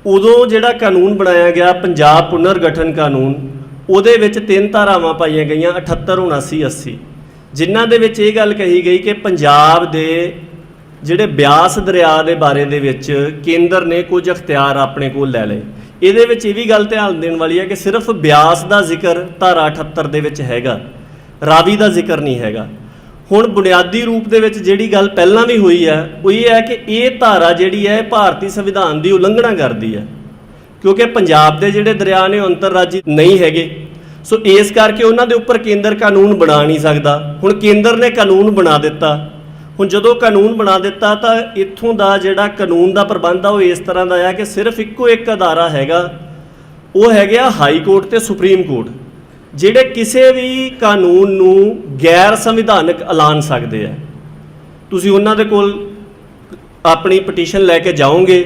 ਉਦੋਂ ਜਿਹੜਾ ਕਾਨੂੰਨ ਬਣਾਇਆ ਗਿਆ ਪੰਜਾਬ ਪੁਨਰਗਠਨ ਕਾਨੂੰਨ, ਉਹਦੇ ਵਿੱਚ 3 ਧਾਰਾਵਾਂ ਪਾਈਆਂ ਗਈਆਂ 78, 79, 80, ਜਿਨ੍ਹਾਂ ਦੇ ਵਿੱਚ ਇਹ ਗੱਲ ਕਹੀ ਗਈ ਕਿ ਪੰਜਾਬ ਦੇ ਜਿਹੜੇ ਬਿਆਸ ਦਰਿਆ ਦੇ ਬਾਰੇ ਦੇ ਵਿੱਚ ਕੇਂਦਰ ਨੇ ਕੁਝ ਅਖਤਿਆਰ ਆਪਣੇ ਕੋਲ ਲੈ ਲਏ। ਇਹਦੇ ਵਿੱਚ ਇਹ ਵੀ ਗੱਲ ਧਿਆਨ ਦੇਣ ਵਾਲੀ ਹੈ ਕਿ ਸਿਰਫ ਬਿਆਸ ਦਾ ਜ਼ਿਕਰ ਧਾਰਾ 78 ਦੇ ਵਿੱਚ ਹੈਗਾ, ਰਾਵੀ ਦਾ ਜ਼ਿਕਰ ਨਹੀਂ ਹੈਗਾ। ਹੁਣ ਬੁਨਿਆਦੀ ਰੂਪ ਦੇ ਵਿੱਚ ਜਿਹੜੀ ਗੱਲ ਪਹਿਲਾਂ ਵੀ ਹੋਈ ਹੈ ਉਹ ਇਹ ਹੈ ਕਿ ਇਹ ਧਾਰਾ ਜਿਹੜੀ ਹੈ ਭਾਰਤੀ ਸੰਵਿਧਾਨ ਦੀ ਉਲੰਘਣਾ ਕਰਦੀ ਹੈ, ਕਿਉਂਕਿ ਪੰਜਾਬ ਦੇ ਜਿਹੜੇ ਦਰਿਆ ਨੇ ਅੰਤਰਰਾਜੀ ਨਹੀਂ ਹੈਗੇ। ਸੋ ਇਸ ਕਰਕੇ ਉਹਨਾਂ ਦੇ ਉੱਪਰ ਕੇਂਦਰ ਕਾਨੂੰਨ ਬਣਾ ਨਹੀਂ ਸਕਦਾ। ਹੁਣ ਕੇਂਦਰ ਨੇ ਕਾਨੂੰਨ ਬਣਾ ਦਿੱਤਾ। ਹੁਣ ਜਦੋਂ ਕਾਨੂੰਨ ਬਣਾ ਦਿੱਤਾ ਤਾਂ ਇੱਥੋਂ ਦਾ ਜਿਹੜਾ ਕਾਨੂੰਨ ਦਾ ਪ੍ਰਬੰਧ ਆ ਉਹ ਇਸ ਤਰ੍ਹਾਂ ਦਾ ਆ ਕਿ ਸਿਰਫ ਇੱਕੋ ਇੱਕ ਅਦਾਰਾ ਹੈਗਾ, ਉਹ ਹੈਗੇ ਆ ਹਾਈ ਕੋਰਟ ਤੇ ਸੁਪਰੀਮ ਕੋਰਟ, ਜਿਹੜੇ ਕਿਸੇ ਵੀ ਕਾਨੂੰਨ ਨੂੰ ਗੈਰ ਸੰਵਿਧਾਨਕ ਐਲਾਨ ਸਕਦੇ ਆ। ਤੁਸੀਂ ਉਹਨਾਂ ਦੇ ਕੋਲ ਆਪਣੀ ਪਟੀਸ਼ਨ ਲੈ ਕੇ ਜਾਓਗੇ,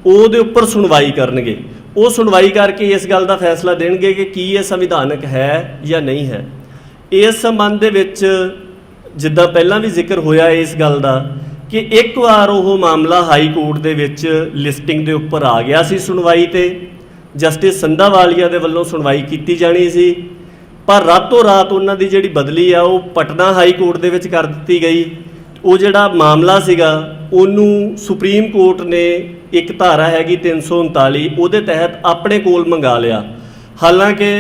ਉਹਦੇ ਉੱਪਰ ਸੁਣਵਾਈ ਕਰਨਗੇ, ਉਹ ਸੁਣਵਾਈ ਕਰਕੇ ਇਸ ਗੱਲ ਦਾ ਫੈਸਲਾ ਦੇਣਗੇ ਕਿ ਕੀ ਇਹ ਸੰਵਿਧਾਨਕ ਹੈ ਜਾਂ ਨਹੀਂ ਹੈ। ਇਸ ਸੰਬੰਧ ਦੇ ਵਿੱਚ ਜਿੱਦਾਂ ਪਹਿਲਾਂ ਵੀ ਜ਼ਿਕਰ ਹੋਇਆ ਇਸ ਗੱਲ ਦਾ ਕਿ ਇੱਕ ਵਾਰ ਉਹ ਮਾਮਲਾ ਹਾਈ ਕੋਰਟ ਦੇ ਵਿੱਚ ਲਿਸਟਿੰਗ ਦੇ ਉੱਪਰ ਆ ਗਿਆ ਸੀ ਸੁਣਵਾਈ ਤੇ, ਜਸਟਿਸ ਸੰਧਾਵਾਲੀਆ ਦੇ ਵੱਲੋਂ ਸੁਣਵਾਈ ਕੀਤੀ ਜਾਣੀ ਸੀ, ਪਰ ਰਾਤੋਂ ਰਾਤ ਉਹਨਾਂ ਦੀ ਜਿਹੜੀ ਬਦਲੀ ਆ ਉਹ ਪਟਨਾ ਹਾਈ ਕੋਰਟ ਦੇ ਵਿੱਚ ਕਰ ਦਿੱਤੀ ਗਈ। ਉਹ ਜਿਹੜਾ ਮਾਮਲਾ ਸੀਗਾ ਉਹਨੂੰ ਸੁਪਰੀਮ ਕੋਰਟ ਨੇ ਇੱਕ ਧਾਰਾ ਹੈਗੀ 339 ਉਹਦੇ ਤਹਿਤ ਆਪਣੇ ਕੋਲ ਮੰਗਾ ਲਿਆ। ਹਾਲਾਂਕਿ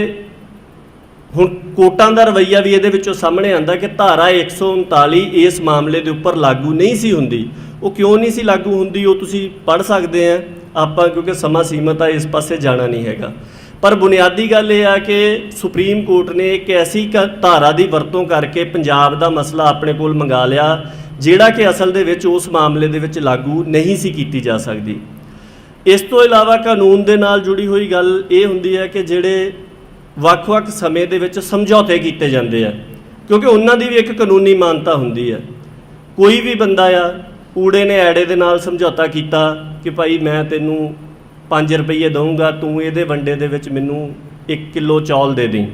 ਹੁਣ ਕੋਰਟਾਂ ਦਾ ਰਵੱਈਆ ਵੀ ਇਹਦੇ ਵਿੱਚੋਂ ਸਾਹਮਣੇ ਆਉਂਦਾ ਕਿ ਧਾਰਾ 139 ਇਸ ਮਾਮਲੇ ਦੇ ਉੱਪਰ ਲਾਗੂ ਨਹੀਂ ਸੀ ਹੁੰਦੀ। ਉਹ ਕਿਉਂ ਨਹੀਂ ਸੀ ਲਾਗੂ ਹੁੰਦੀ ਉਹ ਤੁਸੀਂ ਪੜ੍ਹ ਸਕਦੇ ਆ ਆਪਾਂ, ਕਿਉਂਕਿ ਸਮਾਂ ਸੀਮਤ ਆ, ਇਸ ਪਾਸੇ ਜਾਣਾ ਨਹੀਂ ਹੈਗਾ। ਪਰ ਬੁਨਿਆਦੀ ਗੱਲ ਇਹ ਆ ਕਿ ਸੁਪਰੀਮ ਕੋਰਟ ਨੇ ਇੱਕ ਐਸੀ ਧਾਰਾ ਦੀ ਵਰਤੋਂ ਕਰਕੇ ਪੰਜਾਬ ਦਾ ਮਸਲਾ ਆਪਣੇ ਕੋਲ ਮੰਗਾ ਲਿਆ ਜਿਹੜਾ ਕਿ ਅਸਲ ਦੇ ਵਿੱਚ ਉਸ ਮਾਮਲੇ ਦੇ ਵਿੱਚ ਲਾਗੂ ਨਹੀਂ ਸੀ ਕੀਤੀ ਜਾ ਸਕਦੀ। ਇਸ ਤੋਂ ਇਲਾਵਾ ਕਾਨੂੰਨ ਦੇ ਨਾਲ ਜੁੜੀ ਹੋਈ ਗੱਲ ਇਹ ਹੁੰਦੀ ਹੈ ਕਿ ਜਿਹੜੇ ਵੱਖ-ਵੱਖ ਸਮੇਂ ਦੇ ਵਿੱਚ ਸਮਝੌਤੇ ਕੀਤੇ ਜਾਂਦੇ ਆ, ਕਿਉਂਕਿ ਉਹਨਾਂ ਦੀ ਵੀ ਇੱਕ ਕਾਨੂੰਨੀ ਮਾਨਤਾ ਹੁੰਦੀ ਹੈ। ਕੋਈ ਵੀ ਬੰਦਾ ਆ, ਊੜੇ ਨੇ ਐੜੇ ਦੇ ਨਾਲ ਸਮਝੌਤਾ ਕੀਤਾ ਕਿ ਭਾਈ ਮੈਂ ਤੈਨੂੰ 5 ਰੁਪਏ ਦਊਂਗਾ, ਤੂੰ ਇਹਦੇ ਵੰਡੇ ਦੇ ਵਿੱਚ ਮੈਨੂੰ 1 ਕਿਲੋ ਚੌਲ ਦੇ ਦੇਈਂ।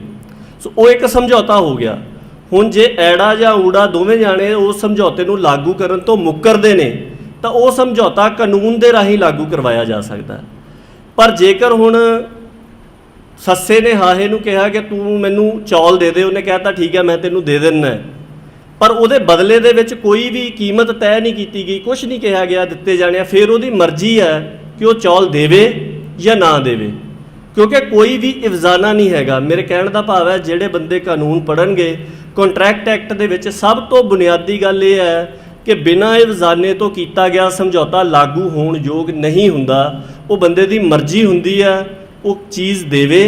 ਸੋ ਉਹ ਇੱਕ ਸਮਝੌਤਾ ਹੋ ਗਿਆ। ਹੁਣ ਜੇ ਐੜਾ ਜਾਂ ਊੜਾ ਦੋਵੇਂ ਜਾਣੇ ਉਸ ਸਮਝੌਤੇ ਨੂੰ ਲਾਗੂ ਕਰਨ ਤੋਂ ਮੁੱਕਰਦੇ ਨੇ ਤਾਂ ਉਹ ਸਮਝੌਤਾ ਕਾਨੂੰਨ ਦੇ ਰਾਹੀਂ ਲਾਗੂ ਕਰਵਾਇਆ ਜਾ ਸਕਦਾ। ਪਰ ਜੇਕਰ ਹੁਣ ਸੱਸੇ ਨੇ ਹਾਹੇ ਨੂੰ ਕਿਹਾ ਕਿ ਤੂੰ ਮੈਨੂੰ ਚੌਲ ਦੇ ਦੇ, ਉਹਨੇ ਕਹਿਤਾ ਠੀਕ ਹੈ ਮੈਂ ਤੈਨੂੰ ਦੇ ਦਿੰਦਾ, ਪਰ ਉਹਦੇ ਬਦਲੇ ਦੇ ਵਿੱਚ ਕੋਈ ਵੀ ਕੀਮਤ ਤੈਅ ਨਹੀਂ ਕੀਤੀ ਗਈ, ਕੁਝ ਨਹੀਂ ਕਿਹਾ ਗਿਆ ਦਿੱਤੇ ਜਾਣੇ ਆ, ਫਿਰ ਉਹਦੀ ਮਰਜ਼ੀ ਹੈ ਕਿ ਉਹ ਚੌਲ ਦੇਵੇ ਜਾਂ ਨਾ ਦੇਵੇ, ਕਿਉਂਕਿ ਕੋਈ ਵੀ ਇਵਜ਼ਾਨਾ ਨਹੀਂ ਹੈਗਾ। ਮੇਰੇ ਕਹਿਣ ਦਾ ਭਾਵ ਹੈ ਜਿਹੜੇ ਬੰਦੇ ਕਾਨੂੰਨ ਪੜ੍ਹਨਗੇ, ਕੰਟਰੈਕਟ ਐਕਟ ਦੇ ਵਿੱਚ ਸਭ ਤੋਂ ਬੁਨਿਆਦੀ ਗੱਲ ਇਹ ਹੈ ਕਿ ਬਿਨਾਂ ਇਵਜ਼ਾਨੇ ਤੋਂ ਕੀਤਾ ਗਿਆ ਸਮਝੌਤਾ ਲਾਗੂ ਹੋਣ ਯੋਗ ਨਹੀਂ ਹੁੰਦਾ। ਉਹ ਬੰਦੇ ਦੀ ਮਰਜ਼ੀ ਹੁੰਦੀ ਹੈ ਉਹ ਚੀਜ਼ ਦੇਵੇ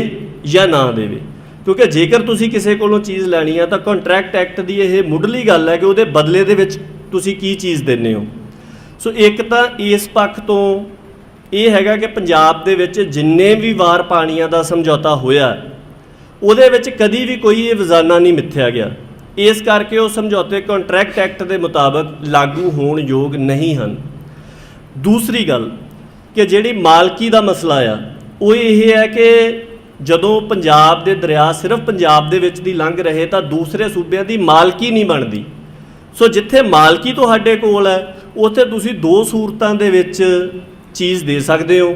ਜਾਂ ਨਾ ਦੇਵੇ, ਕਿਉਂਕਿ ਜੇਕਰ ਤੁਸੀਂ ਕਿਸੇ ਕੋਲੋਂ ਚੀਜ਼ ਲੈਣੀ ਆ ਤਾਂ ਕੰਟਰੈਕਟ ਐਕਟ ਦੀ ਇਹ ਮੁੱਢਲੀ ਗੱਲ ਹੈ ਕਿ ਉਹਦੇ ਬਦਲੇ ਦੇ ਵਿੱਚ ਤੁਸੀਂ ਕੀ ਚੀਜ਼ ਦਿੰਦੇ ਹੋ। ਸੋ ਇੱਕ ਤਾਂ ਇਸ ਪੱਖ ਤੋਂ ਇਹ ਹੈਗਾ ਕਿ ਪੰਜਾਬ ਦੇ ਵਿੱਚ ਜਿੰਨੇ ਵੀ ਵਾਰ ਪਾਣੀਆਂ ਦਾ ਸਮਝੌਤਾ ਹੋਇਆ ਉਹਦੇ ਵਿੱਚ ਕਦੀ ਵੀ ਕੋਈ ਇਵਜ਼ਾਨਾ ਨਹੀਂ ਮਿੱਥਿਆ ਗਿਆ। ਇਸ ਕਰਕੇ ਉਹ ਸਮਝੌਤੇ ਕੰਟਰੈਕਟ ਐਕਟ ਦੇ ਮੁਤਾਬਕ ਲਾਗੂ ਹੋਣ ਯੋਗ ਨਹੀਂ ਹਨ। ਦੂਸਰੀ ਗੱਲ ਕਿ ਜਿਹੜੀ ਮਾਲਕੀ ਦਾ ਮਸਲਾ ਆ ਉਹ ਇਹ ਹੈ ਕਿ ਜਦੋਂ ਪੰਜਾਬ ਦੇ ਦਰਿਆ ਸਿਰਫ ਪੰਜਾਬ ਦੇ ਵਿੱਚ ਦੀ ਲੰਘ ਰਹੇ ਤਾਂ ਦੂਸਰੇ ਸੂਬਿਆਂ ਦੀ ਮਾਲਕੀ ਨਹੀਂ ਬਣਦੀ। ਸੋ ਜਿੱਥੇ ਮਾਲਕੀ ਤੁਹਾਡੇ ਕੋਲ ਹੈ ਉੱਥੇ ਤੁਸੀਂ ਦੋ ਸੂਰਤਾਂ ਦੇ ਵਿੱਚ ਚੀਜ਼ ਦੇ ਸਕਦੇ ਹੋ।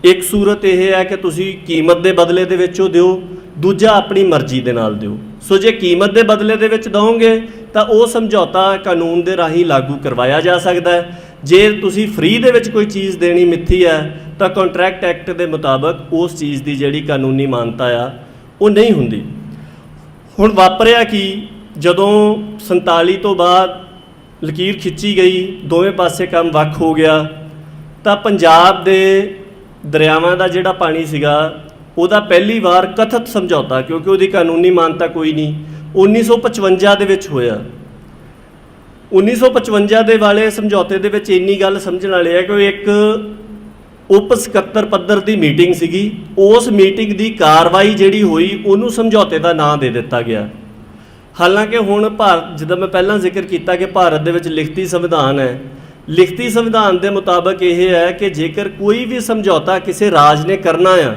ਇੱਕ ਸੂਰਤ ਇਹ ਹੈ ਕਿ ਤੁਸੀਂ ਕੀਮਤ ਦੇ ਬਦਲੇ ਦੇ ਵਿੱਚ ਉਹ ਦਿਓ, ਦੂਜਾ ਆਪਣੀ ਮਰਜ਼ੀ ਦੇ ਨਾਲ ਦਿਓ। ਸੋ ਜੇ ਕੀਮਤ ਦੇ ਬਦਲੇ ਦੇ ਵਿੱਚ ਦਿਓਗੇ ਤਾਂ ਉਹ ਸਮਝੌਤਾ ਕਾਨੂੰਨ ਦੇ ਰਾਹੀਂ ਲਾਗੂ ਕਰਵਾਇਆ ਜਾ ਸਕਦਾ ਹੈ। ਜੇ ਤੁਸੀਂ ਫ੍ਰੀ ਦੇ ਵਿੱਚ ਕੋਈ ਚੀਜ਼ ਦੇਣੀ ਮਿੱਥੀ ਹੈ ਤਾਂ ਕੰਟਰੈਕਟ ਐਕਟ ਦੇ ਮੁਤਾਬਕ ਉਸ ਚੀਜ਼ ਦੀ ਜਿਹੜੀ ਕਾਨੂੰਨੀ ਮਾਨਤਾ ਆ ਉਹ ਨਹੀਂ ਹੁੰਦੀ। ਹੁਣ ਵਾਪਰਿਆ ਕਿ ਜਦੋਂ 47 ਤੋਂ ਬਾਅਦ ਲਕੀਰ ਖਿੱਚੀ ਗਈ, ਦੋਵੇਂ ਪਾਸੇ ਕੰਮ ਵੱਖ ਹੋ ਗਿਆ, ਤਾਂ ਪੰਜਾਬ ਦੇ ਦਰਿਆਵਾਂ ਦਾ ਜਿਹੜਾ ਪਾਣੀ ਸੀਗਾ ਉਹਦਾ ਪਹਿਲੀ ਵਾਰ ਕਥਿਤ ਸਮਝੌਤਾ, ਕਿਉਂਕਿ ਉਹਦੀ ਕਾਨੂੰਨੀ ਮਾਨਤਾ ਕੋਈ ਨਹੀਂ, 1955 ਦੇ ਵਿੱਚ ਹੋਇਆ। 1955 ਦੇ ਵਾਲੇ ਸਮਝੌਤੇ ਦੇ ਵਿੱਚ ਇੰਨੀ ਗੱਲ ਸਮਝਣ ਵਾਲੀ ਹੈ ਕਿ ਇੱਕ ਉਪ ਸਕੱਤਰ ਪੱਧਰ ਦੀ ਮੀਟਿੰਗ ਸੀਗੀ, ਉਸ ਮੀਟਿੰਗ ਦੀ ਕਾਰਵਾਈ ਜਿਹੜੀ ਹੋਈ ਉਹਨੂੰ ਸਮਝੌਤੇ ਦਾ ਨਾਂ ਦੇ ਦਿੱਤਾ ਗਿਆ। ਹਾਲਾਂਕਿ ਹੁਣ ਭਾਰਤ, ਜਿੱਦਾਂ ਮੈਂ ਪਹਿਲਾਂ ਜ਼ਿਕਰ ਕੀਤਾ ਕਿ ਭਾਰਤ ਦੇ ਵਿੱਚ ਲਿਖਤੀ ਸੰਵਿਧਾਨ ਹੈ, ਲਿਖਤੀ ਸੰਵਿਧਾਨ ਦੇ ਮੁਤਾਬਕ ਇਹ ਹੈ ਕਿ ਜੇਕਰ ਕੋਈ ਵੀ ਸਮਝੌਤਾ ਕਿਸੇ ਰਾਜ ਨੇ ਕਰਨਾ ਆ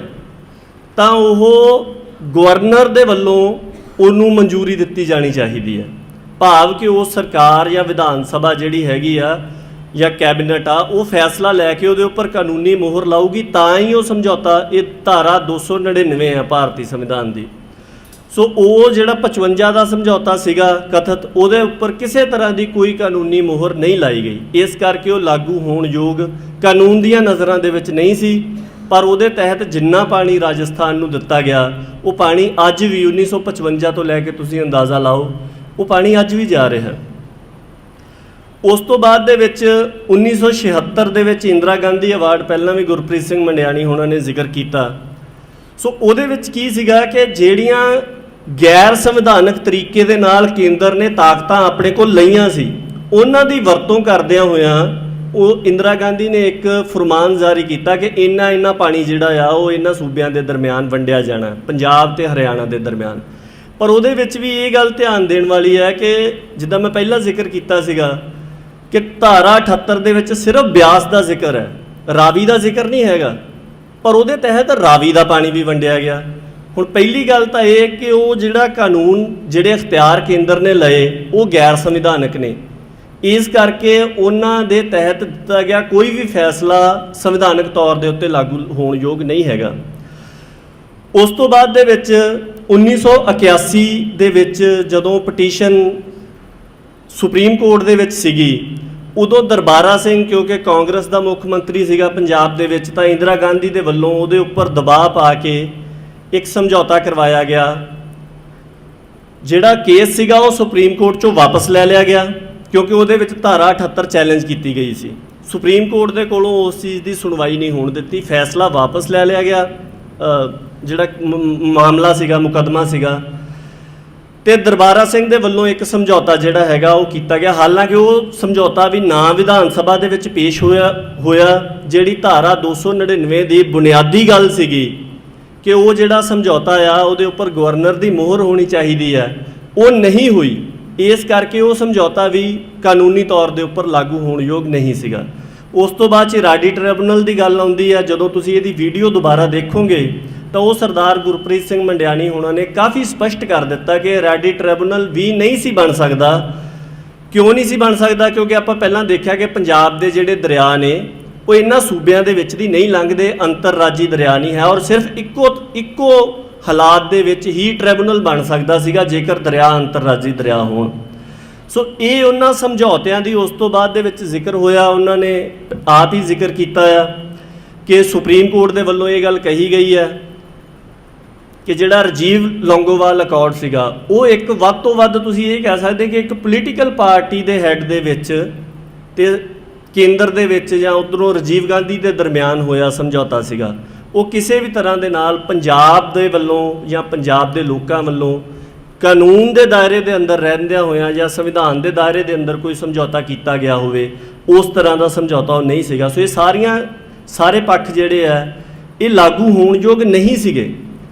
ਤਾਂ ਉਹ ਗਵਰਨਰ ਦੇ ਵੱਲੋਂ ਉਹਨੂੰ ਮਨਜ਼ੂਰੀ ਦਿੱਤੀ ਜਾਣੀ ਚਾਹੀਦੀ ਹੈ। ਭਾਵ ਕਿ ਉਹ ਸਰਕਾਰ ਜਾਂ ਵਿਧਾਨ ਸਭਾ ਜਿਹੜੀ ਹੈਗੀ ਆ ਜਾਂ ਕੈਬਨਿਟ ਆ ਉਹ ਫੈਸਲਾ ਲੈ ਕੇ ਉਹਦੇ ਉੱਪਰ ਕਾਨੂੰਨੀ ਮੋਹਰ ਲਾਊਗੀ, ਤਾਂ ਹੀ ਉਹ ਸਮਝੌਤਾ, ਇਹ ਧਾਰਾ 299 ਆ ਭਾਰਤੀ ਸੰਵਿਧਾਨ ਦੀ। ਸੋ ਉਹ ਜਿਹੜਾ 55 ਦਾ ਸਮਝੌਤਾ ਸੀਗਾ ਕਥਿਤ, ਉਹਦੇ ਉੱਪਰ ਕਿਸੇ ਤਰ੍ਹਾਂ ਦੀ ਕੋਈ ਕਾਨੂੰਨੀ ਮੋਹਰ ਨਹੀਂ ਲਾਈ ਗਈ, ਇਸ ਕਰਕੇ ਉਹ ਲਾਗੂ ਹੋਣ ਯੋਗ ਕਾਨੂੰਨ ਦੀਆਂ ਨਜ਼ਰਾਂ ਦੇ ਵਿੱਚ ਨਹੀਂ ਸੀ। ਪਰ ਉਹਦੇ ਤਹਿਤ ਜਿੰਨਾ ਪਾਣੀ ਰਾਜਸਥਾਨ ਨੂੰ ਦਿੱਤਾ ਗਿਆ, ਉਹ ਪਾਣੀ ਅੱਜ ਵੀ 1955 ਤੋਂ ਲੈ ਕੇ ਤੁਸੀਂ ਅੰਦਾਜ਼ਾ ਲਾਓ, ਉਹ ਪਾਣੀ ਅੱਜ ਵੀ ਜਾ ਰਿਹਾ। ਉਸ ਤੋਂ ਬਾਅਦ ਦੇ ਵਿੱਚ 1976 ਦੇ ਵਿੱਚ ਇੰਦਰਾ ਗਾਂਧੀ ਅਵਾਰਡ, ਪਹਿਲਾਂ ਵੀ ਗੁਰਪ੍ਰੀਤ ਸਿੰਘ ਮੰਡਿਆਣੀ ਹੋਣਾ ਨੇ ਜ਼ਿਕਰ ਕੀਤਾ। ਸੋ ਉਹਦੇ ਵਿੱਚ ਕੀ ਸੀਗਾ ਕਿ ਜਿਹੜੀਆਂ ਗੈਰ ਸੰਵਿਧਾਨਕ ਤਰੀਕੇ ਦੇ ਨਾਲ ਕੇਂਦਰ ਨੇ ਤਾਕਤਾਂ ਆਪਣੇ ਕੋਲ ਲਈਆਂ ਸੀ, ਉਹਨਾਂ ਦੀ ਵਰਤੋਂ ਕਰਦਿਆਂ ਹੋਇਆਂ ਉਹ ਇੰਦਰਾ ਗਾਂਧੀ ਨੇ ਇੱਕ ਫਰਮਾਨ ਜਾਰੀ ਕੀਤਾ ਕਿ ਇੰਨਾ ਪਾਣੀ ਜਿਹੜਾ ਆ ਉਹ ਇਹਨਾਂ ਸੂਬਿਆਂ ਦੇ ਦਰਮਿਆਨ ਵੰਡਿਆ ਜਾਣਾ, ਪੰਜਾਬ ਤੇ ਹਰਿਆਣਾ ਦੇ ਦਰਮਿਆਨ। ਪਰ ਉਹਦੇ ਵਿੱਚ ਵੀ ਇਹ ਗੱਲ ਧਿਆਨ ਦੇਣ ਵਾਲੀ ਹੈ ਕਿ ਜਿੱਦਾਂ ਮੈਂ ਪਹਿਲਾਂ ਜ਼ਿਕਰ ਕੀਤਾ ਸੀਗਾ ਕਿ ਧਾਰਾ 78 ਦੇ ਵਿੱਚ ਸਿਰਫ ਬਿਆਸ ਦਾ ਜ਼ਿਕਰ ਹੈ, ਰਾਵੀ ਦਾ ਜ਼ਿਕਰ ਨਹੀਂ ਹੈਗਾ, ਪਰ ਉਹਦੇ ਤਹਿਤ ਰਾਵੀ ਦਾ ਪਾਣੀ ਵੀ ਵੰਡਿਆ ਗਿਆ। ਹੁਣ ਪਹਿਲੀ ਗੱਲ ਤਾਂ ਇਹ ਕਿ ਉਹ ਜਿਹੜਾ ਕਾਨੂੰਨ, ਜਿਹੜੇ ਅਖਤਿਆਰ ਕੇਂਦਰ ਨੇ ਲਏ, ਉਹ ਗੈਰ ਸੰਵਿਧਾਨਕ ਨੇ, ਇਸ ਕਰਕੇ ਉਹਨਾਂ ਦੇ ਤਹਿਤ ਦਿੱਤਾ ਗਿਆ ਕੋਈ ਵੀ ਫੈਸਲਾ ਸੰਵਿਧਾਨਕ ਤੌਰ ਦੇ ਉੱਤੇ ਲਾਗੂ ਹੋਣ ਯੋਗ ਨਹੀਂ ਹੈਗਾ। ਉਸ ਤੋਂ ਬਾਅਦ ਦੇ ਵਿੱਚ 1981 ਦੇ ਵਿੱਚ ਜਦੋਂ ਪਟੀਸ਼ਨ ਸੁਪਰੀਮ ਕੋਰਟ ਦੇ ਵਿੱਚ ਸੀਗੀ, ਉਦੋਂ ਦਰਬਾਰਾ ਸਿੰਘ ਕਿਉਂਕਿ ਕਾਂਗਰਸ ਦਾ ਮੁੱਖ ਮੰਤਰੀ ਸੀਗਾ ਪੰਜਾਬ ਦੇ ਵਿੱਚ, ਤਾਂ ਇੰਦਰਾ ਗਾਂਧੀ ਦੇ ਵੱਲੋਂ ਉਹਦੇ ਉੱਪਰ ਦਬਾਅ ਪਾ ਕੇ ਇੱਕ ਸਮਝੌਤਾ ਕਰਵਾਇਆ ਗਿਆ। ਜਿਹੜਾ ਕੇਸ ਸੀਗਾ ਉਹ ਸੁਪਰੀਮ ਕੋਰਟ 'ਚੋਂ ਵਾਪਸ ਲੈ ਲਿਆ ਗਿਆ ਕਿਉਂਕਿ ਉਹਦੇ ਵਿੱਚ ਧਾਰਾ 78 ਚੈਲੰਜ ਕੀਤੀ ਗਈ ਸੀ। ਸੁਪਰੀਮ ਕੋਰਟ ਦੇ ਕੋਲੋਂ ਉਸ ਚੀਜ਼ ਦੀ ਸੁਣਵਾਈ ਨਹੀਂ ਹੋਣ ਦਿੱਤੀ, ਫੈਸਲਾ ਵਾਪਸ ਲੈ ਲਿਆ ਗਿਆ। ਜਿਹੜਾ ਮਾਮਲਾ ਸੀਗਾ, ਮੁਕੱਦਮਾ ਸੀਗਾ, ਤੇ ਦਰਬਾਰਾ ਸਿੰਘ ਦੇ ਵੱਲੋਂ ਇੱਕ ਸਮਝੌਤਾ ਜਿਹੜਾ ਹੈਗਾ ਉਹ ਕੀਤਾ ਗਿਆ। ਹਾਲਾਂਕਿ ਉਹ ਸਮਝੌਤਾ ਵੀ ਨਾ ਵਿਧਾਨ ਸਭਾ ਦੇ ਵਿੱਚ ਪੇਸ਼ ਹੋਇਆ। ਜਿਹੜੀ ਧਾਰਾ 299 ਦੀ ਬੁਨਿਆਦੀ ਗੱਲ ਸੀਗੀ ਕਿ ਉਹ ਜਿਹੜਾ ਸਮਝੌਤਾ ਆ ਉਹਦੇ ਉੱਪਰ ਗਵਰਨਰ ਦੀ ਮੋਹਰ ਹੋਣੀ ਚਾਹੀਦੀ ਹੈ, ਉਹ ਨਹੀਂ ਹੋਈ, ਇਸ ਕਰਕੇ ਉਹ ਸਮਝੌਤਾ ਵੀ ਕਾਨੂੰਨੀ ਤੌਰ ਦੇ ਉੱਪਰ ਲਾਗੂ ਹੋਣ ਯੋਗ ਨਹੀਂ ਸੀਗਾ। ਉਸ ਤੋਂ ਬਾਅਦ 'ਚ ਰਾਡੀ ਟ੍ਰਿਬਿਊਨਲ ਦੀ ਗੱਲ ਆਉਂਦੀ ਹੈ। ਜਦੋਂ ਤੁਸੀਂ ਇਹਦੀ ਵੀਡੀਓ ਦੁਬਾਰਾ ਦੇਖੋਗੇ ਤਾਂ ਉਹ ਸਰਦਾਰ ਗੁਰਪ੍ਰੀਤ ਸਿੰਘ ਮੰਡਿਆਣੀ ਹੋਣਾ ਨੇ ਕਾਫੀ ਸਪਸ਼ਟ ਕਰ ਦਿੱਤਾ ਕਿ ਰਾਡੀ ਟ੍ਰਿਬਿਊਨਲ ਵੀ ਨਹੀਂ ਸੀ ਬਣ ਸਕਦਾ। ਕਿਉਂ ਨਹੀਂ ਸੀ ਬਣ ਸਕਦਾ? ਕਿਉਂਕਿ ਆਪਾਂ ਪਹਿਲਾਂ ਦੇਖਿਆ ਕਿ ਪੰਜਾਬ ਦੇ ਜਿਹੜੇ ਦਰਿਆ ਨੇ ਉਹ ਇਹਨਾਂ ਸੂਬਿਆਂ ਦੇ ਵਿੱਚ ਦੀ ਨਹੀਂ ਲੰਘਦੇ, ਅੰਤਰਰਾਜੀ ਦਰਿਆ ਨਹੀਂ ਹੈ, ਔਰ ਸਿਰਫ ਇੱਕੋ ਹਾਲਾਤ ਦੇ ਵਿੱਚ ਹੀ ਟ੍ਰਿਬਿਊਨਲ ਬਣ ਸਕਦਾ ਸੀਗਾ ਜੇਕਰ ਦਰਿਆ ਅੰਤਰਰਾਜੀ ਦਰਿਆ ਹੋਣ। ਸੋ ਇਹ ਉਹਨਾਂ ਸਮਝੌਤਿਆਂ ਦੀ ਉਸ ਤੋਂ ਬਾਅਦ ਦੇ ਵਿੱਚ ਜ਼ਿਕਰ ਹੋਇਆ। ਉਹਨਾਂ ਨੇ ਆਪ ਹੀ ਜ਼ਿਕਰ ਕੀਤਾ ਆ ਕਿ ਸੁਪਰੀਮ ਕੋਰਟ ਦੇ ਵੱਲੋਂ ਇਹ ਗੱਲ ਕਹੀ ਗਈ ਹੈ ਕਿ ਜਿਹੜਾ ਰਾਜੀਵ ਲੌਂਗੋਵਾਲ ਅਕੋਰਡ ਸੀਗਾ ਉਹ ਇੱਕ ਵੱਧ ਤੋਂ ਵੱਧ ਤੁਸੀਂ ਇਹ ਕਹਿ ਸਕਦੇ ਕਿ ਇੱਕ ਪੋਲੀਟੀਕਲ ਪਾਰਟੀ ਦੇ ਹੈੱਡ ਦੇ ਵਿੱਚ ਤੇ ਕੇਂਦਰ ਦੇ ਵਿੱਚ ਜਾਂ ਉੱਧਰੋਂ ਰਾਜੀਵ ਗਾਂਧੀ ਦੇ ਦਰਮਿਆਨ ਹੋਇਆ ਸਮਝੌਤਾ ਸੀਗਾ। ਉਹ ਕਿਸੇ ਵੀ ਤਰ੍ਹਾਂ ਦੇ ਨਾਲ ਪੰਜਾਬ ਦੇ ਵੱਲੋਂ ਜਾਂ ਪੰਜਾਬ ਦੇ ਲੋਕਾਂ ਵੱਲੋਂ ਕਾਨੂੰਨ ਦੇ ਦਾਇਰੇ ਦੇ ਅੰਦਰ ਰਹਿੰਦਿਆਂ ਹੋਇਆਂ ਜਾਂ ਸੰਵਿਧਾਨ ਦੇ ਦਾਇਰੇ ਦੇ ਅੰਦਰ ਕੋਈ ਸਮਝੌਤਾ ਕੀਤਾ ਗਿਆ ਹੋਵੇ, ਉਸ ਤਰ੍ਹਾਂ ਦਾ ਸਮਝੌਤਾ ਉਹ ਨਹੀਂ ਸੀਗਾ। ਸੋ ਇਹ ਸਾਰੇ ਪੱਖ ਜਿਹੜੇ ਆ ਇਹ ਲਾਗੂ ਹੋਣ ਯੋਗ ਨਹੀਂ ਸੀਗੇ।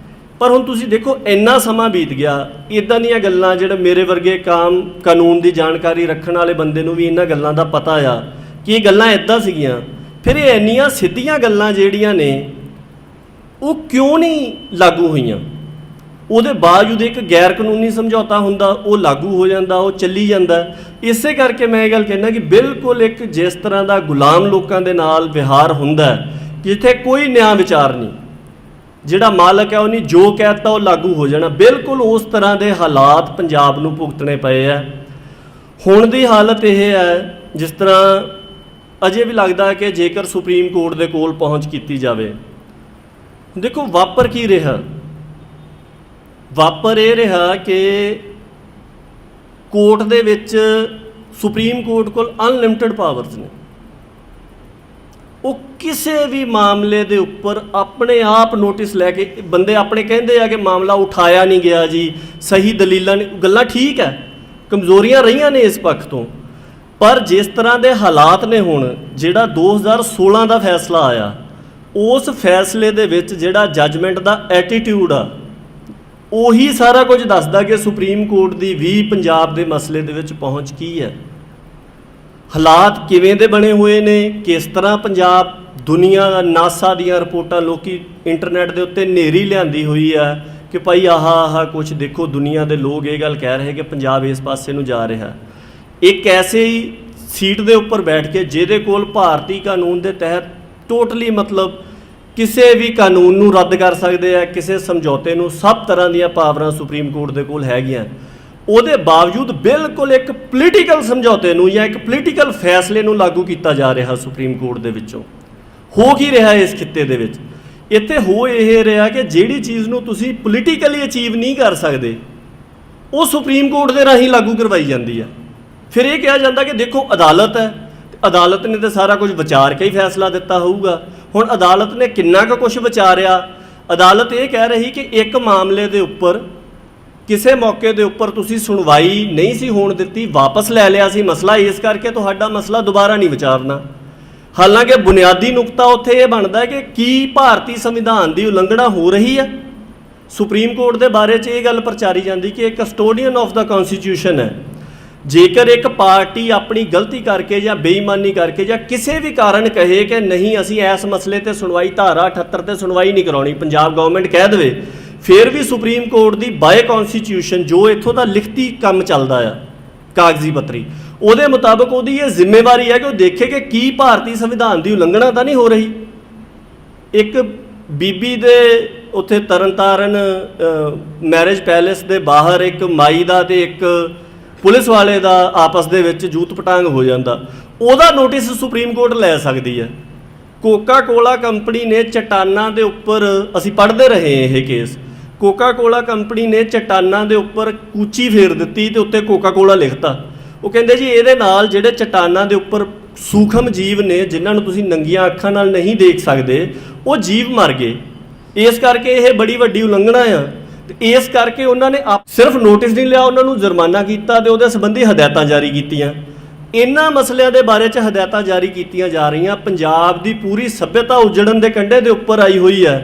ਪਰ ਹੁਣ ਤੁਸੀਂ ਦੇਖੋ ਇੰਨਾ ਸਮਾਂ ਬੀਤ ਗਿਆ, ਇੱਦਾਂ ਦੀਆਂ ਗੱਲਾਂ ਜਿਹੜੇ ਮੇਰੇ ਵਰਗੇ ਕਾਨੂੰਨ ਦੀ ਜਾਣਕਾਰੀ ਰੱਖਣ ਵਾਲੇ ਬੰਦੇ ਨੂੰ ਵੀ ਇਹਨਾਂ ਗੱਲਾਂ ਦਾ ਪਤਾ ਆ ਕਿ ਇਹ ਗੱਲਾਂ ਇੱਦਾਂ ਸੀਗੀਆਂ। ਫਿਰ ਇਹ ਇੰਨੀਆਂ ਸਿੱਧੀਆਂ ਗੱਲਾਂ ਜਿਹੜੀਆਂ ਨੇ ਉਹ ਕਿਉਂ ਨਹੀਂ ਲਾਗੂ ਹੋਈਆਂ? ਉਹਦੇ ਬਾਵਜੂਦ ਇੱਕ ਗੈਰ ਕਾਨੂੰਨੀ ਸਮਝੌਤਾ ਹੁੰਦਾ, ਉਹ ਲਾਗੂ ਹੋ ਜਾਂਦਾ, ਉਹ ਚੱਲੀ ਜਾਂਦਾ। ਇਸੇ ਕਰਕੇ ਮੈਂ ਇਹ ਗੱਲ ਕਹਿੰਦਾ ਕਿ ਬਿਲਕੁਲ ਇੱਕ ਜਿਸ ਤਰ੍ਹਾਂ ਦਾ ਗੁਲਾਮ ਲੋਕਾਂ ਦੇ ਨਾਲ ਵਿਹਾਰ ਹੁੰਦਾ ਜਿੱਥੇ ਕੋਈ ਨਿਆਂ ਵਿਚਾਰ ਨਹੀਂ, ਜਿਹੜਾ ਮਾਲਕ ਹੈ ਉਹਨੇ ਜੋ ਕਹਿ ਦਿੱਤਾ ਉਹ ਲਾਗੂ ਹੋ ਜਾਣਾ, ਬਿਲਕੁਲ ਉਸ ਤਰ੍ਹਾਂ ਦੇ ਹਾਲਾਤ ਪੰਜਾਬ ਨੂੰ ਭੁਗਤਣੇ ਪਏ ਆ। ਹੁਣ ਦੀ ਹਾਲਤ ਇਹ ਹੈ ਜਿਸ ਤਰ੍ਹਾਂ ਅਜੇ ਵੀ ਲੱਗਦਾ ਕਿ ਜੇਕਰ ਸੁਪਰੀਮ ਕੋਰਟ ਦੇ ਕੋਲ ਪਹੁੰਚ ਕੀਤੀ ਜਾਵੇ, ਦੇਖੋ ਵਾਪਰ ਕੀ ਰਿਹਾ। ਵਾਪਰ ਇਹ ਰਿਹਾ ਕਿ ਕੋਰਟ ਦੇ ਵਿੱਚ ਸੁਪਰੀਮ ਕੋਰਟ ਕੋਲ ਅਨਲਿਮਟਿਡ ਪਾਵਰਸ ਨੇ। ਉਹ ਕਿਸੇ ਵੀ ਮਾਮਲੇ ਦੇ ਉੱਪਰ ਆਪਣੇ ਆਪ ਨੋਟਿਸ ਲੈ ਕੇ, ਬੰਦੇ ਆਪਣੇ ਕਹਿੰਦੇ ਆ ਕਿ ਮਾਮਲਾ ਉਠਾਇਆ ਨਹੀਂ ਗਿਆ ਜੀ, ਸਹੀ ਦਲੀਲਾਂ ਨਹੀਂ, ਗੱਲਾਂ ਠੀਕ ਹੈ, ਕਮਜ਼ੋਰੀਆਂ ਰਹੀਆਂ ਨੇ ਇਸ ਪੱਖ ਤੋਂ, ਪਰ ਜਿਸ ਤਰ੍ਹਾਂ ਦੇ ਹਾਲਾਤ ਨੇ ਹੁਣ, ਜਿਹੜਾ 2016 ਦਾ ਫੈਸਲਾ ਆਇਆ, ਉਸ ਫੈਸਲੇ ਦੇ ਵਿੱਚ ਜਿਹੜਾ ਜੱਜਮੈਂਟ ਦਾ ਐਟੀਟਿਊਡ ਆ ਉਹੀ ਸਾਰਾ ਕੁਝ ਦੱਸਦਾ ਕਿ ਸੁਪਰੀਮ ਕੋਰਟ ਦੀ ਵੀ ਪੰਜਾਬ ਦੇ ਮਸਲੇ ਦੇ ਵਿੱਚ ਪਹੁੰਚ ਕੀ ਹੈ, ਹਾਲਾਤ ਕਿਵੇਂ ਦੇ ਬਣੇ ਹੋਏ ਨੇ, ਕਿਸ ਤਰ੍ਹਾਂ ਪੰਜਾਬ, ਦੁਨੀਆ ਨਾਸਾ ਦੀਆਂ ਰਿਪੋਰਟਾਂ ਲੋਕੀ ਇੰਟਰਨੈਟ ਦੇ ਉੱਤੇ ਨੇਰੀ ਲਿਆਂਦੀ ਹੋਈ ਹੈ ਕਿ ਭਾਈ ਆਹ ਕੁਛ ਦੇਖੋ ਦੁਨੀਆ ਦੇ ਲੋਕ ਇਹ ਗੱਲ ਕਹਿ ਰਹੇ ਕਿ ਪੰਜਾਬ ਇਸ ਪਾਸੇ ਨੂੰ ਜਾ ਰਿਹਾ। ਇੱਕ ਐਸੇ ਹੀ ਸੀਟ ਦੇ ਉੱਪਰ ਬੈਠ ਕੇ ਜਿਹਦੇ ਕੋਲ ਭਾਰਤੀ ਕਾਨੂੰਨ ਦੇ ਤਹਿਤ ਟੋਟਲੀ ਮਤਲਬ ਕਿਸੇ ਵੀ ਕਾਨੂੰਨ ਨੂੰ ਰੱਦ ਕਰ ਸਕਦੇ ਆ, ਕਿਸੇ ਸਮਝੌਤੇ ਨੂੰ, ਸਭ ਤਰ੍ਹਾਂ ਦੀਆਂ ਪਾਵਰਾਂ ਸੁਪਰੀਮ ਕੋਰਟ ਦੇ ਕੋਲ ਹੈਗੀਆਂ, ਉਹਦੇ ਬਾਵਜੂਦ ਬਿਲਕੁਲ ਇੱਕ ਪੋਲੀਟੀਕਲ ਸਮਝੌਤੇ ਨੂੰ ਜਾਂ ਇੱਕ ਪੋਲੀਟੀਕਲ ਫੈਸਲੇ ਨੂੰ ਲਾਗੂ ਕੀਤਾ ਜਾ ਰਿਹਾ ਸੁਪਰੀਮ ਕੋਰਟ ਦੇ ਵਿੱਚੋਂ। ਹੋ ਕੀ ਰਿਹਾ ਇਸ ਖਿੱਤੇ ਦੇ ਵਿੱਚ? ਇੱਥੇ ਹੋ ਇਹ ਰਿਹਾ ਕਿ ਜਿਹੜੀ ਚੀਜ਼ ਨੂੰ ਤੁਸੀਂ ਪੋਲੀਟੀਕਲੀ ਅਚੀਵ ਨਹੀਂ ਕਰ ਸਕਦੇ ਉਹ ਸੁਪਰੀਮ ਕੋਰਟ ਦੇ ਰਾਹੀਂ ਲਾਗੂ ਕਰਵਾਈ ਜਾਂਦੀ ਹੈ। ਫਿਰ ਇਹ ਕਿਹਾ ਜਾਂਦਾ ਕਿ ਦੇਖੋ ਅਦਾਲਤ ਹੈ, ਅਦਾਲਤ ਨੇ ਤਾਂ ਸਾਰਾ ਕੁਝ ਵਿਚਾਰ ਕੇ ਹੀ ਫੈਸਲਾ ਦਿੱਤਾ ਹੋਊਗਾ। ਹੁਣ ਅਦਾਲਤ ਨੇ ਕਿੰਨਾ ਕੁ ਕੁਝ ਵਿਚਾਰਿਆ? ਅਦਾਲਤ ਇਹ ਕਹਿ ਰਹੀ ਕਿ ਇੱਕ ਮਾਮਲੇ ਦੇ ਉੱਪਰ ਕਿਸੇ ਮੌਕੇ ਦੇ ਉੱਪਰ ਤੁਸੀਂ ਸੁਣਵਾਈ ਨਹੀਂ ਸੀ ਹੋਣ ਦਿੱਤੀ, ਵਾਪਸ ਲੈ ਲਿਆ ਸੀ ਮਸਲਾ, ਇਸ ਕਰਕੇ ਤੁਹਾਡਾ ਮਸਲਾ ਦੁਬਾਰਾ ਨਹੀਂ ਵਿਚਾਰਨਾ। ਹਾਲਾਂਕਿ ਬੁਨਿਆਦੀ ਨੁਕਤਾ ਉੱਥੇ ਇਹ ਬਣਦਾ ਹੈ ਕਿ ਕੀ ਭਾਰਤੀ ਸੰਵਿਧਾਨ ਦੀ ਉਲੰਘਣਾ ਹੋ ਰਹੀ ਹੈ? ਸੁਪਰੀਮ ਕੋਰਟ ਦੇ ਬਾਰੇ 'ਚ ਇਹ ਗੱਲ ਪ੍ਰਚਾਰੀ ਜਾਂਦੀ ਕਿ ਇਹ ਕਸਟੋਡੀਅਨ ਆਫ ਦਾ ਕਨਸਟੀਟਿਊਸ਼ਨ ਹੈ। ਜੇਕਰ ਇੱਕ ਪਾਰਟੀ ਆਪਣੀ ਗਲਤੀ ਕਰਕੇ ਜਾਂ ਬੇਈਮਾਨੀ ਕਰਕੇ ਜਾਂ ਕਿਸੇ ਵੀ ਕਾਰਨ ਕਹੇ ਕਿ ਨਹੀਂ ਅਸੀਂ ਇਸ ਮਸਲੇ ਤੇ ਸੁਣਵਾਈ ਧਾਰਾ 78 ਤੇ ਸੁਣਵਾਈ ਨਹੀਂ ਕਰਾਉਣੀ, ਪੰਜਾਬ ਗਵਰਨਮੈਂਟ ਕਹਿ ਦੇਵੇ, ਫਿਰ ਵੀ ਸੁਪਰੀਮ ਕੋਰਟ ਦੀ ਬਾਏ ਕਨਸਟੀਟਿਊਸ਼ਨ ਜੋ ਇੱਥੋਂ ਦਾ ਲਿਖਤੀ ਕੰਮ ਚੱਲਦਾ ਆ ਕਾਗਜ਼ੀ ਪੱਤਰੀ, ਉਹਦੇ ਮੁਤਾਬਕ ਉਹਦੀ ਇਹ ਜ਼ਿੰਮੇਵਾਰੀ ਹੈ ਕਿ ਉਹ ਦੇਖੇ ਕਿ ਕੀ ਭਾਰਤੀ ਸੰਵਿਧਾਨ ਦੀ ਉਲੰਘਣਾ ਤਾਂ ਨਹੀਂ ਹੋ ਰਹੀ। ਇੱਕ ਬੀਬੀ ਦੇ ਉੱਥੇ ਤਰਨਤਾਰਨ ਮੈਰਿਜ ਪੈਲੇਸ ਦੇ ਬਾਹਰ ਇੱਕ ਮਾਈ ਦਾ ਤੇ ਇੱਕ ਪੁਲਿਸ ਵਾਲੇ ਦਾ ਆਪਸ ਦੇ ਵਿੱਚ ਜੂਤ ਪਟਾਂਗ ਹੋ ਜਾਂਦਾ, ਉਹਦਾ ਨੋਟਿਸ ਸੁਪਰੀਮ ਕੋਰਟ ਲੈ ਸਕਦੀ ਹੈ। ਕੋਕਾ ਕੋਲਾ ਕੰਪਨੀ ਨੇ ਚਟਾਨਾਂ ਦੇ ਉੱਪਰ, ਅਸੀਂ ਪੜ੍ਹਦੇ ਰਹੇ ਇਹ ਕੇਸ, ਕੋਕਾ ਕੋਲਾ ਕੰਪਨੀ ਨੇ ਚਟਾਨਾਂ ਦੇ ਉੱਪਰ ਕੂਚੀ ਫੇਰ ਦਿੱਤੀ ਤੇ ਉੱਤੇ ਕੋਕਾ ਕੋਲਾ ਲਿਖਤਾ। ਉਹ ਕਹਿੰਦੇ ਜੀ ਇਹਦੇ ਨਾਲ ਜਿਹੜੇ ਚਟਾਨਾਂ ਦੇ ਉੱਪਰ ਸੂਖਮ ਜੀਵ ਨੇ ਜਿਨ੍ਹਾਂ ਨੂੰ ਤੁਸੀਂ ਨੰਗੀਆਂ ਅੱਖਾਂ ਨਾਲ ਨਹੀਂ ਦੇਖ ਸਕਦੇ, ਉਹ ਜੀਵ ਮਰ ਗਏ, ਇਸ ਕਰਕੇ ਇਹ ਬੜੀ ਵੱਡੀ ਉਲੰਘਣਾ ਆ। ਤੇ ਇਸ ਕਰਕੇ ਉਹਨਾਂ ਨੇ ਸਿਰਫ ਨੋਟਿਸ ਨਹੀਂ ਲਿਆ, ਉਹਨਾਂ ਨੂੰ ਜੁਰਮਾਨਾ ਕੀਤਾ ਤੇ ਉਹਦੇ ਸੰਬੰਧੀ ਹਦਾਇਤਾਂ ਜਾਰੀ ਕੀਤੀਆਂ। ਇਹਨਾਂ ਮਸਲਿਆਂ ਦੇ ਬਾਰੇ 'ਚ ਹਦਾਇਤਾਂ ਜਾਰੀ ਕੀਤੀਆਂ ਜਾ ਰਹੀਆਂ। ਪੰਜਾਬ ਦੀ ਪੂਰੀ ਸੱਭਿਅਤਾ ਉਜੜਨ ਦੇ ਕੰਢੇ ਦੇ ਉੱਪਰ ਆਈ ਹੋਈ ਹੈ,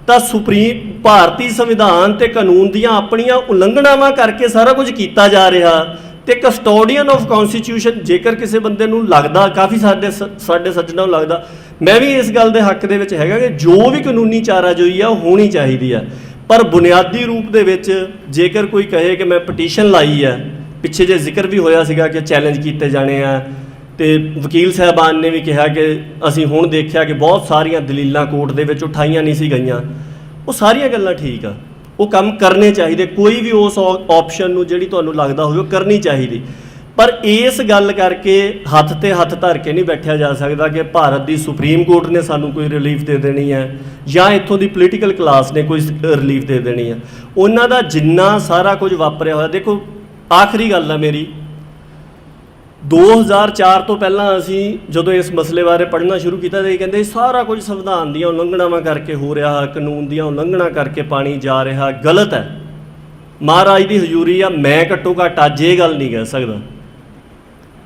ਤਾਂ ਸੁਪਰੀਮ ਭਾਰਤੀ ਸੰਵਿਧਾਨ ਤੇ ਕਾਨੂੰਨ ਦੀਆਂ ਆਪਣੀਆਂ ਉਲੰਘਣਾਵਾਂ ਕਰਕੇ ਸਾਰਾ ਕੁਝ ਕੀਤਾ ਜਾ ਰਿਹਾ। ਤੇ ਕਸਟੋਡੀਅਨ ਆਫ ਕਨਸਟੀਟਿਊਸ਼ਨ ਜੇਕਰ ਕਿਸੇ ਬੰਦੇ ਨੂੰ ਲੱਗਦਾ, ਕਾਫੀ ਸਾਡੇ ਸੱਜਣਾਂ ਨੂੰ ਲੱਗਦਾ, ਮੈਂ ਵੀ ਇਸ ਗੱਲ ਦੇ ਹੱਕ ਦੇ ਵਿੱਚ ਹੈਗਾ ਕਿ ਜੋ ਵੀ ਕਾਨੂੰਨੀ ਚਾਰਾਜੋਈ ਆ ਉਹ ਹੋਣੀ ਚਾਹੀਦੀ ਆ, ਪਰ ਬੁਨਿਆਦੀ ਰੂਪ ਦੇ ਵਿੱਚ ਜੇਕਰ ਕੋਈ ਕਹੇ ਕਿ ਮੈਂ ਪਟੀਸ਼ਨ ਲਾਈ ਹੈ, ਪਿੱਛੇ ਜੇ ਜ਼ਿਕਰ ਵੀ ਹੋਇਆ ਸੀਗਾ ਕਿ ਚੈਲੰਜ ਕੀਤੇ ਜਾਣੇ ਆ, ਤੇ ਵਕੀਲ ਸਾਹਿਬਾਨ ਨੇ ਵੀ ਕਿਹਾ ਕਿ ਅਸੀਂ ਹੁਣ ਦੇਖਿਆ ਕਿ ਬਹੁਤ ਸਾਰੀਆਂ ਦਲੀਲਾਂ ਕੋਰਟ ਦੇ ਵਿੱਚ ਉਠਾਈਆਂ ਨਹੀਂ ਸੀ ਗਈਆਂ। ਉਹ ਸਾਰੀਆਂ ਗੱਲਾਂ ਠੀਕ ਆ, ਉਹ ਕੰਮ ਕਰਨੇ ਚਾਹੀਦੇ, ਕੋਈ ਵੀ ਉਸ ਆਪਸ਼ਨ ਨੂੰ ਜਿਹੜੀ ਤੁਹਾਨੂੰ ਲੱਗਦਾ ਹੋਵੇ ਉਹ ਕਰਨੀ ਚਾਹੀਦੀ, ਪਰ ਇਸ ਗੱਲ ਕਰਕੇ ਹੱਥ ਤੇ ਹੱਥ ਧਰ ਕੇ ਨਹੀਂ ਬੈਠਿਆ ਜਾ ਸਕਦਾ ਕਿ ਭਾਰਤ ਦੀ ਸੁਪਰੀਮ ਕੋਰਟ ਨੇ ਸਾਨੂੰ ਕੋਈ ਰਿਲੀਫ ਦੇ ਦੇਣੀ ਹੈ ਜਾਂ ਇੱਥੋਂ ਦੀ ਪੋਲੀਟੀਕਲ ਕਲਾਸ ਨੇ ਕੋਈ ਰਿਲੀਫ ਦੇ ਦੇਣੀ ਹੈ। ਉਹਨਾਂ ਦਾ ਜਿੰਨਾ ਸਾਰਾ ਕੁਝ ਵਾਪਰਿਆ ਹੋਇਆ, ਦੇਖੋ ਆਖਰੀ ਗੱਲ ਆ ਮੇਰੀ, 2004 ਤੋਂ ਪਹਿਲਾਂ ਅਸੀਂ ਜਦੋਂ ਇਸ ਮਸਲੇ ਬਾਰੇ ਪੜ੍ਹਨਾ ਸ਼ੁਰੂ ਕੀਤਾ ਤਾਂ ਇਹ ਕਹਿੰਦੇ ਸਾਰਾ ਕੁਝ ਸੰਵਿਧਾਨ ਦੀਆਂ ਉਲੰਘਣਾਵਾਂ ਕਰਕੇ ਹੋ ਰਿਹਾ, ਕਾਨੂੰਨ ਦੀਆਂ ਉਲੰਘਣਾ ਕਰਕੇ ਪਾਣੀ ਜਾ ਰਿਹਾ, ਗਲਤ ਹੈ। ਮਹਾਰਾਜ ਦੀ ਹਜ਼ੂਰੀ ਆ, ਮੈਂ ਘੱਟੋ ਘੱਟ ਅੱਜ ਇਹ ਗੱਲ ਨਹੀਂ ਕਹਿ ਸਕਦਾ,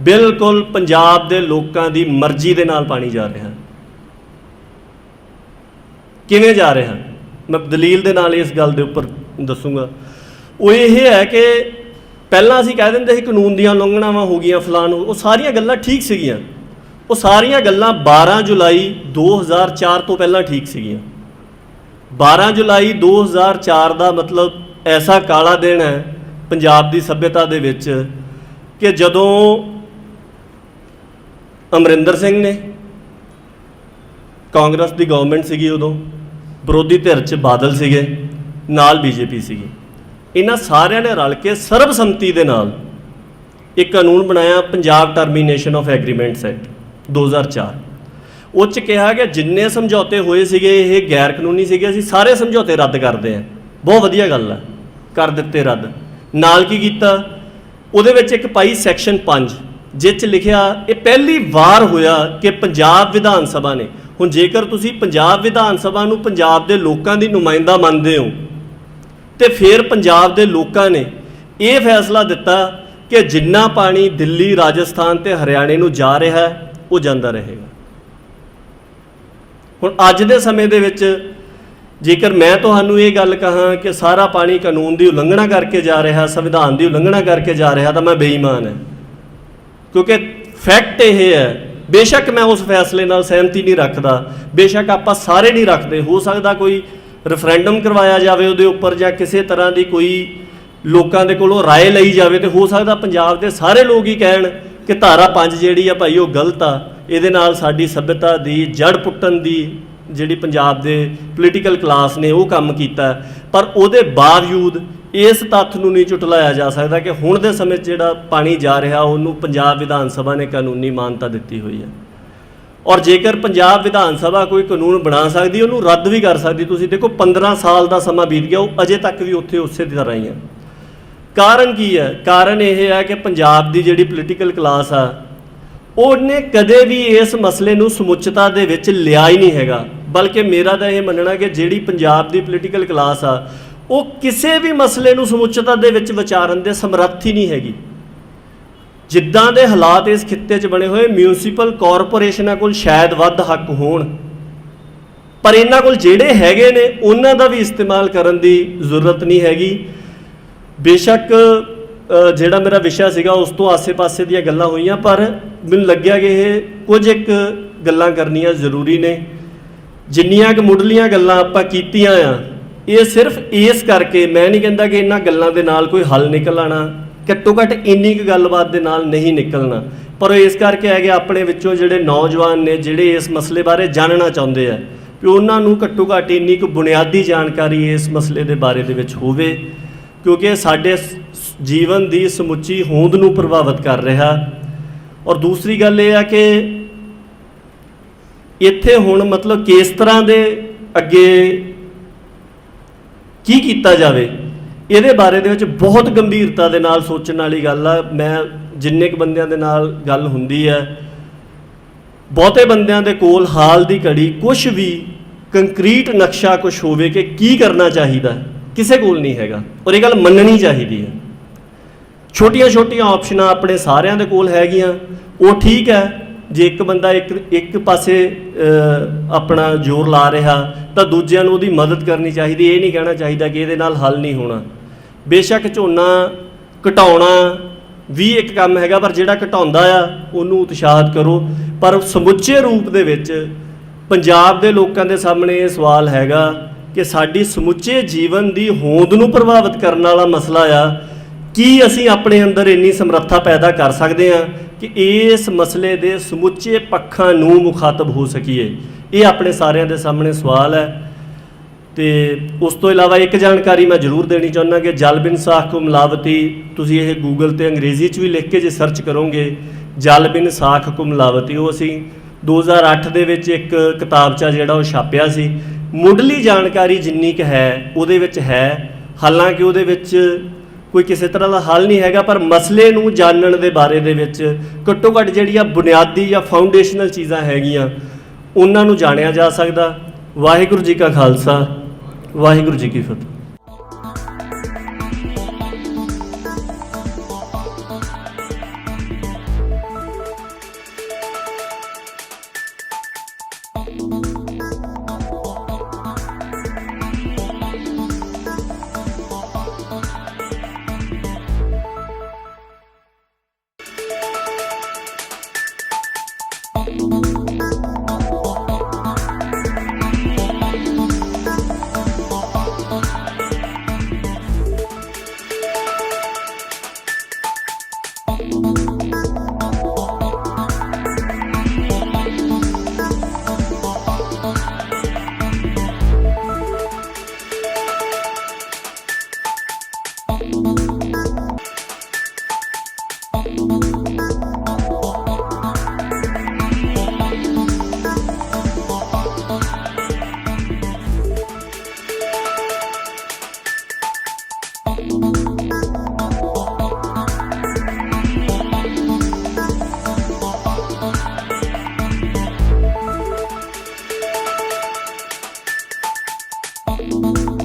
ਬਿਲਕੁਲ ਪੰਜਾਬ ਦੇ ਲੋਕਾਂ ਦੀ ਮਰਜ਼ੀ ਦੇ ਨਾਲ ਪਾਣੀ ਜਾ ਰਿਹਾ। ਕਿਵੇਂ ਜਾ ਰਿਹਾ ਮੈਂ ਦਲੀਲ ਦੇ ਨਾਲ ਇਸ ਗੱਲ ਦੇ ਉੱਪਰ ਦੱਸੂਗਾ। ਉਹ ਇਹ ਹੈ ਕਿ ਪਹਿਲਾਂ ਅਸੀਂ ਕਹਿ ਦਿੰਦੇ ਸੀ ਕਾਨੂੰਨ ਦੀਆਂ ਉਲੰਘਣਾਵਾਂ ਹੋ ਗਈਆਂ ਫਲਾਣ, ਉਹ ਸਾਰੀਆਂ ਗੱਲਾਂ ਠੀਕ ਸੀਗੀਆਂ, ਉਹ ਸਾਰੀਆਂ ਗੱਲਾਂ 12 ਜੁਲਾਈ 2004 ਤੋਂ ਪਹਿਲਾਂ ਠੀਕ ਸੀਗੀਆਂ। 12 ਜੁਲਾਈ 2004 ਦਾ ਮਤਲਬ ਐਸਾ ਕਾਲਾ ਦਿਨ ਹੈ ਪੰਜਾਬ ਦੀ ਸੱਭਿਅਤਾ ਦੇ ਵਿੱਚ ਕਿ ਜਦੋਂ ਅਮਰਿੰਦਰ ਸਿੰਘ ਨੇ, ਕਾਂਗਰਸ ਦੀ ਗਵਰਨਮੈਂਟ ਸੀਗੀ ਉਦੋਂ, ਵਿਰੋਧੀ ਧਿਰ 'ਚ ਬਾਦਲ ਸੀਗੇ, ਨਾਲ ਬੀਜੇਪੀ ਸੀਗੀ, ਇਹਨਾਂ ਸਾਰਿਆਂ ਨੇ ਰਲ ਕੇ ਸਰਬਸੰਮਤੀ ਦੇ ਨਾਲ ਇੱਕ ਕਾਨੂੰਨ ਬਣਾਇਆ, Punjab termination of agreements act 2004। ਉਹ 'ਚ ਕਿਹਾ ਕਿ ਜਿੰਨੇ ਸਮਝੌਤੇ ਹੋਏ ਸੀਗੇ ਇਹ ਗੈਰ ਕਾਨੂੰਨੀ ਸੀਗੇ, ਅਸੀਂ ਸਾਰੇ ਸਮਝੌਤੇ ਰੱਦ ਕਰਦੇ ਹਾਂ। ਬਹੁਤ ਵਧੀਆ ਗੱਲ ਹੈ, ਕਰ ਦਿੱਤੇ ਰੱਦ। ਨਾਲ ਕੀ ਕੀਤਾ, ਉਹਦੇ ਵਿੱਚ ਇੱਕ ਪਾਈ ਸੈਕਸ਼ਨ 5 ਜਿਸ 'ਚ ਲਿਖਿਆ, ਇਹ ਪਹਿਲੀ ਵਾਰ ਹੋਇਆ ਕਿ ਪੰਜਾਬ ਵਿਧਾਨ ਸਭਾ ਨੇ, ਹੁਣ ਜੇਕਰ ਤੁਸੀਂ ਪੰਜਾਬ ਵਿਧਾਨ ਸਭਾ ਨੂੰ ਪੰਜਾਬ ਦੇ ਲੋਕਾਂ ਦੀ ਨੁਮਾਇੰਦਾ ਮੰਨਦੇ ਹੋ ਤੇ ਫਿਰ ਪੰਜਾਬ ਦੇ ਲੋਕਾਂ ਨੇ ਇਹ ਫੈਸਲਾ ਦਿੱਤਾ ਕਿ ਜਿੰਨਾ ਪਾਣੀ ਦਿੱਲੀ, ਰਾਜਸਥਾਨ ਤੇ ਹਰਿਆਣੇ ਨੂੰ ਜਾ ਰਿਹਾ ਹੈ ਉਹ ਜਾਂਦਾ ਰਹੇਗਾ। ਹੁਣ ਅੱਜ ਦੇ ਸਮੇਂ ਦੇ ਵਿੱਚ ਜੇਕਰ ਮੈਂ ਤੁਹਾਨੂੰ ਇਹ ਗੱਲ ਕਹਾਂ ਕਿ ਸਾਰਾ ਪਾਣੀ ਕਾਨੂੰਨ ਦੀ ਉਲੰਘਣਾ ਕਰਕੇ ਜਾ ਰਿਹਾ, ਸੰਵਿਧਾਨ ਦੀ ਉਲੰਘਣਾ ਕਰਕੇ ਜਾ ਰਿਹਾ, ਤਾਂ ਮੈਂ ਬੇਈਮਾਨ ਹਾਂ, ਕਿਉਂਕਿ ਫੈਕਟ ਇਹ ਹੈ। ਬੇਸ਼ੱਕ ਮੈਂ ਉਸ ਫੈਸਲੇ ਨਾਲ ਸਹਿਮਤੀ ਨਹੀਂ ਰੱਖਦਾ, ਬੇਸ਼ੱਕ ਆਪਾਂ ਸਾਰੇ ਨਹੀਂ ਰੱਖਦੇ, ਹੋ ਸਕਦਾ ਕੋਈ ਰੈਫਰੈਂਡਮ ਕਰਵਾਇਆ ਜਾਵੇ ਉਹਦੇ ਉੱਪਰ, ਜਾਂ ਕਿਸੇ ਤਰ੍ਹਾਂ ਦੀ ਕੋਈ ਲੋਕਾਂ ਦੇ ਕੋਲੋਂ ਰਾਏ ਲਈ ਜਾਵੇ, ਤੇ ਹੋ ਸਕਦਾ ਪੰਜਾਬ ਦੇ ਸਾਰੇ ਲੋਕ ਹੀ ਕਹਿਣ ਕਿ ਧਾਰਾ 5 ਜਿਹੜੀ ਆ ਭਾਈ ਉਹ ਗਲਤ ਆ, ਇਹਦੇ ਨਾਲ ਸਾਡੀ ਸੱਭਿਅਤਾ ਦੀ ਜੜ ਪੁੱਟਣ ਦੀ ਜਿਹੜੀ ਪੰਜਾਬ ਦੇ ਪੋਲੀਟੀਕਲ ਕਲਾਸ ਨੇ ਉਹ ਕੰਮ ਕੀਤਾ। ਪਰ ਉਹਦੇ ਬਾਵਜੂਦ ਇਸ ਤੱਥ ਨੂੰ ਨਹੀਂ ਝੁਟਲਾਇਆ ਜਾ ਸਕਦਾ ਕਿ ਹੁਣ ਦੇ ਸਮੇਂ 'ਚ ਜਿਹੜਾ ਪਾਣੀ ਜਾ ਰਿਹਾ ਉਹਨੂੰ ਪੰਜਾਬ ਵਿਧਾਨ ਸਭਾ ਨੇ ਕਾਨੂੰਨੀ ਮਾਨਤਾ ਦਿੱਤੀ ਹੋਈ ਹੈ। ਔਰ ਜੇਕਰ ਪੰਜਾਬ ਵਿਧਾਨ ਸਭਾ ਕੋਈ ਕਾਨੂੰਨ ਬਣਾ ਸਕਦੀ, ਉਹਨੂੰ ਰੱਦ ਵੀ ਕਰ ਸਕਦੀ। ਤੁਸੀਂ ਦੇਖੋ 15 ਸਾਲ ਦਾ ਸਮਾਂ ਬੀਤ ਗਿਆ, ਉਹ ਅਜੇ ਤੱਕ ਵੀ ਉੱਥੇ ਉਸੇ ਦੀ ਤਰ੍ਹਾਂ ਹੀ ਹੈ। ਕਾਰਨ ਕੀ ਹੈ? ਕਾਰਨ ਇਹ ਹੈ ਕਿ ਪੰਜਾਬ ਦੀ ਜਿਹੜੀ ਪੋਲੀਟੀਕਲ ਕਲਾਸ ਆ ਉਹਨੇ ਕਦੇ ਵੀ ਇਸ ਮਸਲੇ ਨੂੰ ਸਮੁੱਚਤਾ ਦੇ ਵਿੱਚ ਲਿਆ ਹੀ ਨਹੀਂ ਹੈਗਾ। ਬਲਕਿ ਮੇਰਾ ਤਾਂ ਇਹ ਮੰਨਣਾ ਕਿ ਜਿਹੜੀ ਪੰਜਾਬ ਦੀ ਪੋਲੀਟੀਕਲ ਕਲਾਸ ਆ ਉਹ ਕਿਸੇ ਵੀ ਮਸਲੇ ਨੂੰ ਸਮੁੱਚਤਾ ਦੇ ਵਿੱਚ ਵਿਚਾਰਨ ਦੇ ਸਮਰੱਥ ਹੀ ਨਹੀਂ ਹੈਗੀ। ਜਿੱਦਾਂ ਦੇ ਹਾਲਾਤ ਇਸ ਖਿੱਤੇ 'ਚ ਬਣੇ ਹੋਏ, ਮਿਊਨਿਸਪਲ ਕਾਰਪੋਰੇਸ਼ਨਾਂ ਕੋਲ ਸ਼ਾਇਦ ਵੱਧ ਹੱਕ ਹੋਣ, ਪਰ ਇਹਨਾਂ ਕੋਲ ਜਿਹੜੇ ਹੈਗੇ ਨੇ ਉਹਨਾਂ ਦਾ ਵੀ ਇਸਤੇਮਾਲ ਕਰਨ ਦੀ ਜ਼ਰੂਰਤ ਨਹੀਂ ਹੈਗੀ। ਬੇਸ਼ੱਕ ਜਿਹੜਾ ਮੇਰਾ ਵਿਸ਼ਾ ਸੀਗਾ ਉਸ ਤੋਂ ਆਸੇ-ਪਾਸੇ ਦੀਆਂ ਗੱਲਾਂ ਹੋਈਆਂ, ਪਰ ਮੈਨੂੰ ਲੱਗਿਆ ਕਿ ਇਹ ਕੁਝ ਇੱਕ ਗੱਲਾਂ ਕਰਨੀਆਂ ਜ਼ਰੂਰੀ ਨੇ। ਜਿੰਨੀਆਂ ਕੁ ਮੁੱਢਲੀਆਂ ਗੱਲਾਂ ਆਪਾਂ ਕੀਤੀਆਂ ਆ, ਇਹ ਸਿਰਫ ਇਸ ਕਰਕੇ, ਮੈਂ ਨਹੀਂ ਕਹਿੰਦਾ ਕਿ ਇਹਨਾਂ ਗੱਲਾਂ ਦੇ ਨਾਲ ਕੋਈ ਹੱਲ ਨਿਕਲ ਆਣਾ, ਘੱਟੋ ਘੱਟ ਇੰਨੀ ਕੁ ਗੱਲਬਾਤ ਦੇ ਨਾਲ ਨਹੀਂ ਨਿਕਲਣਾ, ਪਰ ਉਹ ਇਸ ਕਰਕੇ ਹੈ ਕਿ ਆਪਣੇ ਵਿੱਚੋਂ ਜਿਹੜੇ ਨੌਜਵਾਨ ਨੇ ਜਿਹੜੇ ਇਸ ਮਸਲੇ ਬਾਰੇ ਜਾਣਨਾ ਚਾਹੁੰਦੇ ਆ, ਕਿ ਉਹਨਾਂ ਨੂੰ ਘੱਟੋ ਘੱਟ ਇੰਨੀ ਕੁ ਬੁਨਿਆਦੀ ਜਾਣਕਾਰੀ ਇਸ ਮਸਲੇ ਦੇ ਬਾਰੇ ਦੇ ਵਿੱਚ ਹੋਵੇ, ਕਿਉਂਕਿ ਸਾਡੇ ਜੀਵਨ ਦੀ ਸਮੁੱਚੀ ਹੋਂਦ ਨੂੰ ਪ੍ਰਭਾਵਿਤ ਕਰ ਰਿਹਾ। ਔਰ ਦੂਸਰੀ ਗੱਲ ਇਹ ਆ ਕਿ ਇੱਥੇ ਹੁਣ ਮਤਲਬ ਕਿਸ ਤਰ੍ਹਾਂ ਦੇ ਅੱਗੇ ਕੀ ਕੀਤਾ ਜਾਵੇ, ਇਹਦੇ ਬਾਰੇ ਦੇ ਵਿੱਚ ਬਹੁਤ ਗੰਭੀਰਤਾ ਦੇ ਨਾਲ ਸੋਚਣ ਵਾਲੀ ਗੱਲ ਆ। ਮੈਂ ਜਿੰਨੇ ਕੁ ਬੰਦਿਆਂ ਦੇ ਨਾਲ ਗੱਲ ਹੁੰਦੀ ਹੈ, ਬਹੁਤੇ ਬੰਦਿਆਂ ਦੇ ਕੋਲ ਹਾਲ ਦੀ ਘੜੀ ਕੁਛ ਵੀ ਕੰਕਰੀਟ ਨਕਸ਼ਾ ਕੁਛ ਹੋਵੇ ਕਿ ਕੀ ਕਰਨਾ ਚਾਹੀਦਾ, ਕਿਸੇ ਕੋਲ ਨਹੀਂ ਹੈਗਾ। ਔਰ ਇਹ ਗੱਲ ਮੰਨਣੀ ਚਾਹੀਦੀ ਹੈ। ਛੋਟੀਆਂ ਛੋਟੀਆਂ ਆਪਸ਼ਨਾਂ ਆਪਣੇ ਸਾਰਿਆਂ ਦੇ ਕੋਲ ਹੈਗੀਆਂ, ਉਹ ਠੀਕ ਹੈ। ਜੇ ਇੱਕ ਬੰਦਾ ਇੱਕ ਪਾਸੇ ਆਪਣਾ ਜ਼ੋਰ ਲਾ ਰਿਹਾ ਤਾਂ ਦੂਜਿਆਂ ਨੂੰ ਉਹਦੀ ਮਦਦ ਕਰਨੀ ਚਾਹੀਦੀ। ਇਹ ਨਹੀਂ ਕਹਿਣਾ ਚਾਹੀਦਾ ਕਿ ਇਹਦੇ ਨਾਲ ਹੱਲ ਨਹੀਂ ਹੋਣਾ। ਬੇਸ਼ੱਕ ਝੋਨਾ ਘਟਾਉਣਾ ਵੀ ਇੱਕ ਕੰਮ ਹੈਗਾ, ਪਰ ਜਿਹੜਾ ਘਟਾਉਂਦਾ ਆ ਉਹਨੂੰ ਉਤਸ਼ਾਹਿਤ ਕਰੋ। ਪਰ ਸਮੁੱਚੇ ਰੂਪ ਦੇ ਵਿੱਚ ਪੰਜਾਬ ਦੇ ਲੋਕਾਂ ਦੇ ਸਾਹਮਣੇ ਇਹ ਸਵਾਲ ਹੈਗਾ ਕਿ ਸਾਡੀ ਸਮੁੱਚੇ ਜੀਵਨ ਦੀ ਹੋਂਦ ਨੂੰ ਪ੍ਰਭਾਵਿਤ ਕਰਨ ਵਾਲਾ ਮਸਲਾ ਆ, ਕੀ ਅਸੀਂ ਆਪਣੇ ਅੰਦਰ ਇੰਨੀ ਸਮਰੱਥਾ ਪੈਦਾ ਕਰ ਸਕਦੇ ਹਾਂ ਕਿ ਇਸ ਮਸਲੇ ਦੇ ਸਮੁੱਚੇ ਪੱਖਾਂ ਨੂੰ ਮੁਖਾਤਬ ਹੋ ਸਕੀਏ। ਇਹ ਆਪਣੇ ਸਾਰਿਆਂ ਦੇ ਸਾਹਮਣੇ ਸਵਾਲ ਹੈ। ਤੇ ਉਸ ਤੋਂ ਇਲਾਵਾ ਇੱਕ ਜਾਣਕਾਰੀ ਮੈਂ ਜ਼ਰੂਰ ਦੇਣੀ ਚਾਹੁੰਦਾ ਕਿ ਜਲ ਬਿਨ ਸਾਖ ਕੋ ਮਿਲਾਵਟੀ, ਤੁਸੀਂ ਇਹ ਗੂਗਲ 'ਤੇ ਅੰਗਰੇਜ਼ੀ 'ਚ ਵੀ ਲਿਖ ਕੇ ਜੇ ਸਰਚ ਕਰੋਗੇ ਜਲ ਬਿਨ ਸਾਖ ਕੋ ਮਿਲਾਵਟੀ, ਉਹ ਅਸੀਂ 2008 ਦੇ ਵਿੱਚ ਇੱਕ ਕਿਤਾਬਚਾ ਜਿਹੜਾ ਉਹ ਛਾਪਿਆ ਸੀ। ਮੁੱਢਲੀ ਜਾਣਕਾਰੀ ਜਿੰਨੀ ਕੁ ਹੈ ਉਹਦੇ ਵਿੱਚ ਹੈ, ਹਾਲਾਂਕਿ ਉਹਦੇ ਵਿੱਚ ਕੋਈ ਕਿਸੇ ਤਰ੍ਹਾਂ ਦਾ ਹੱਲ ਨਹੀਂ ਹੈਗਾ, ਪਰ ਮਸਲੇ ਨੂੰ ਜਾਣਨ ਦੇ ਬਾਰੇ ਦੇ ਵਿੱਚ ਘੱਟੋ ਘੱਟ ਜਿਹੜੀਆਂ ਬੁਨਿਆਦੀ ਜਾਂ ਫਾਊਂਡੇਸ਼ਨਲ ਚੀਜ਼ਾਂ ਹੈਗੀਆਂ ਉਹਨਾਂ ਨੂੰ ਜਾਣਿਆ ਜਾ ਸਕਦਾ। ਵਾਹਿਗੁਰੂ ਜੀ ਕਾ ਖਾਲਸਾ, ਵਾਹਿਗੁਰੂ ਜੀ ਕੀ ਫਤਿਹ। you.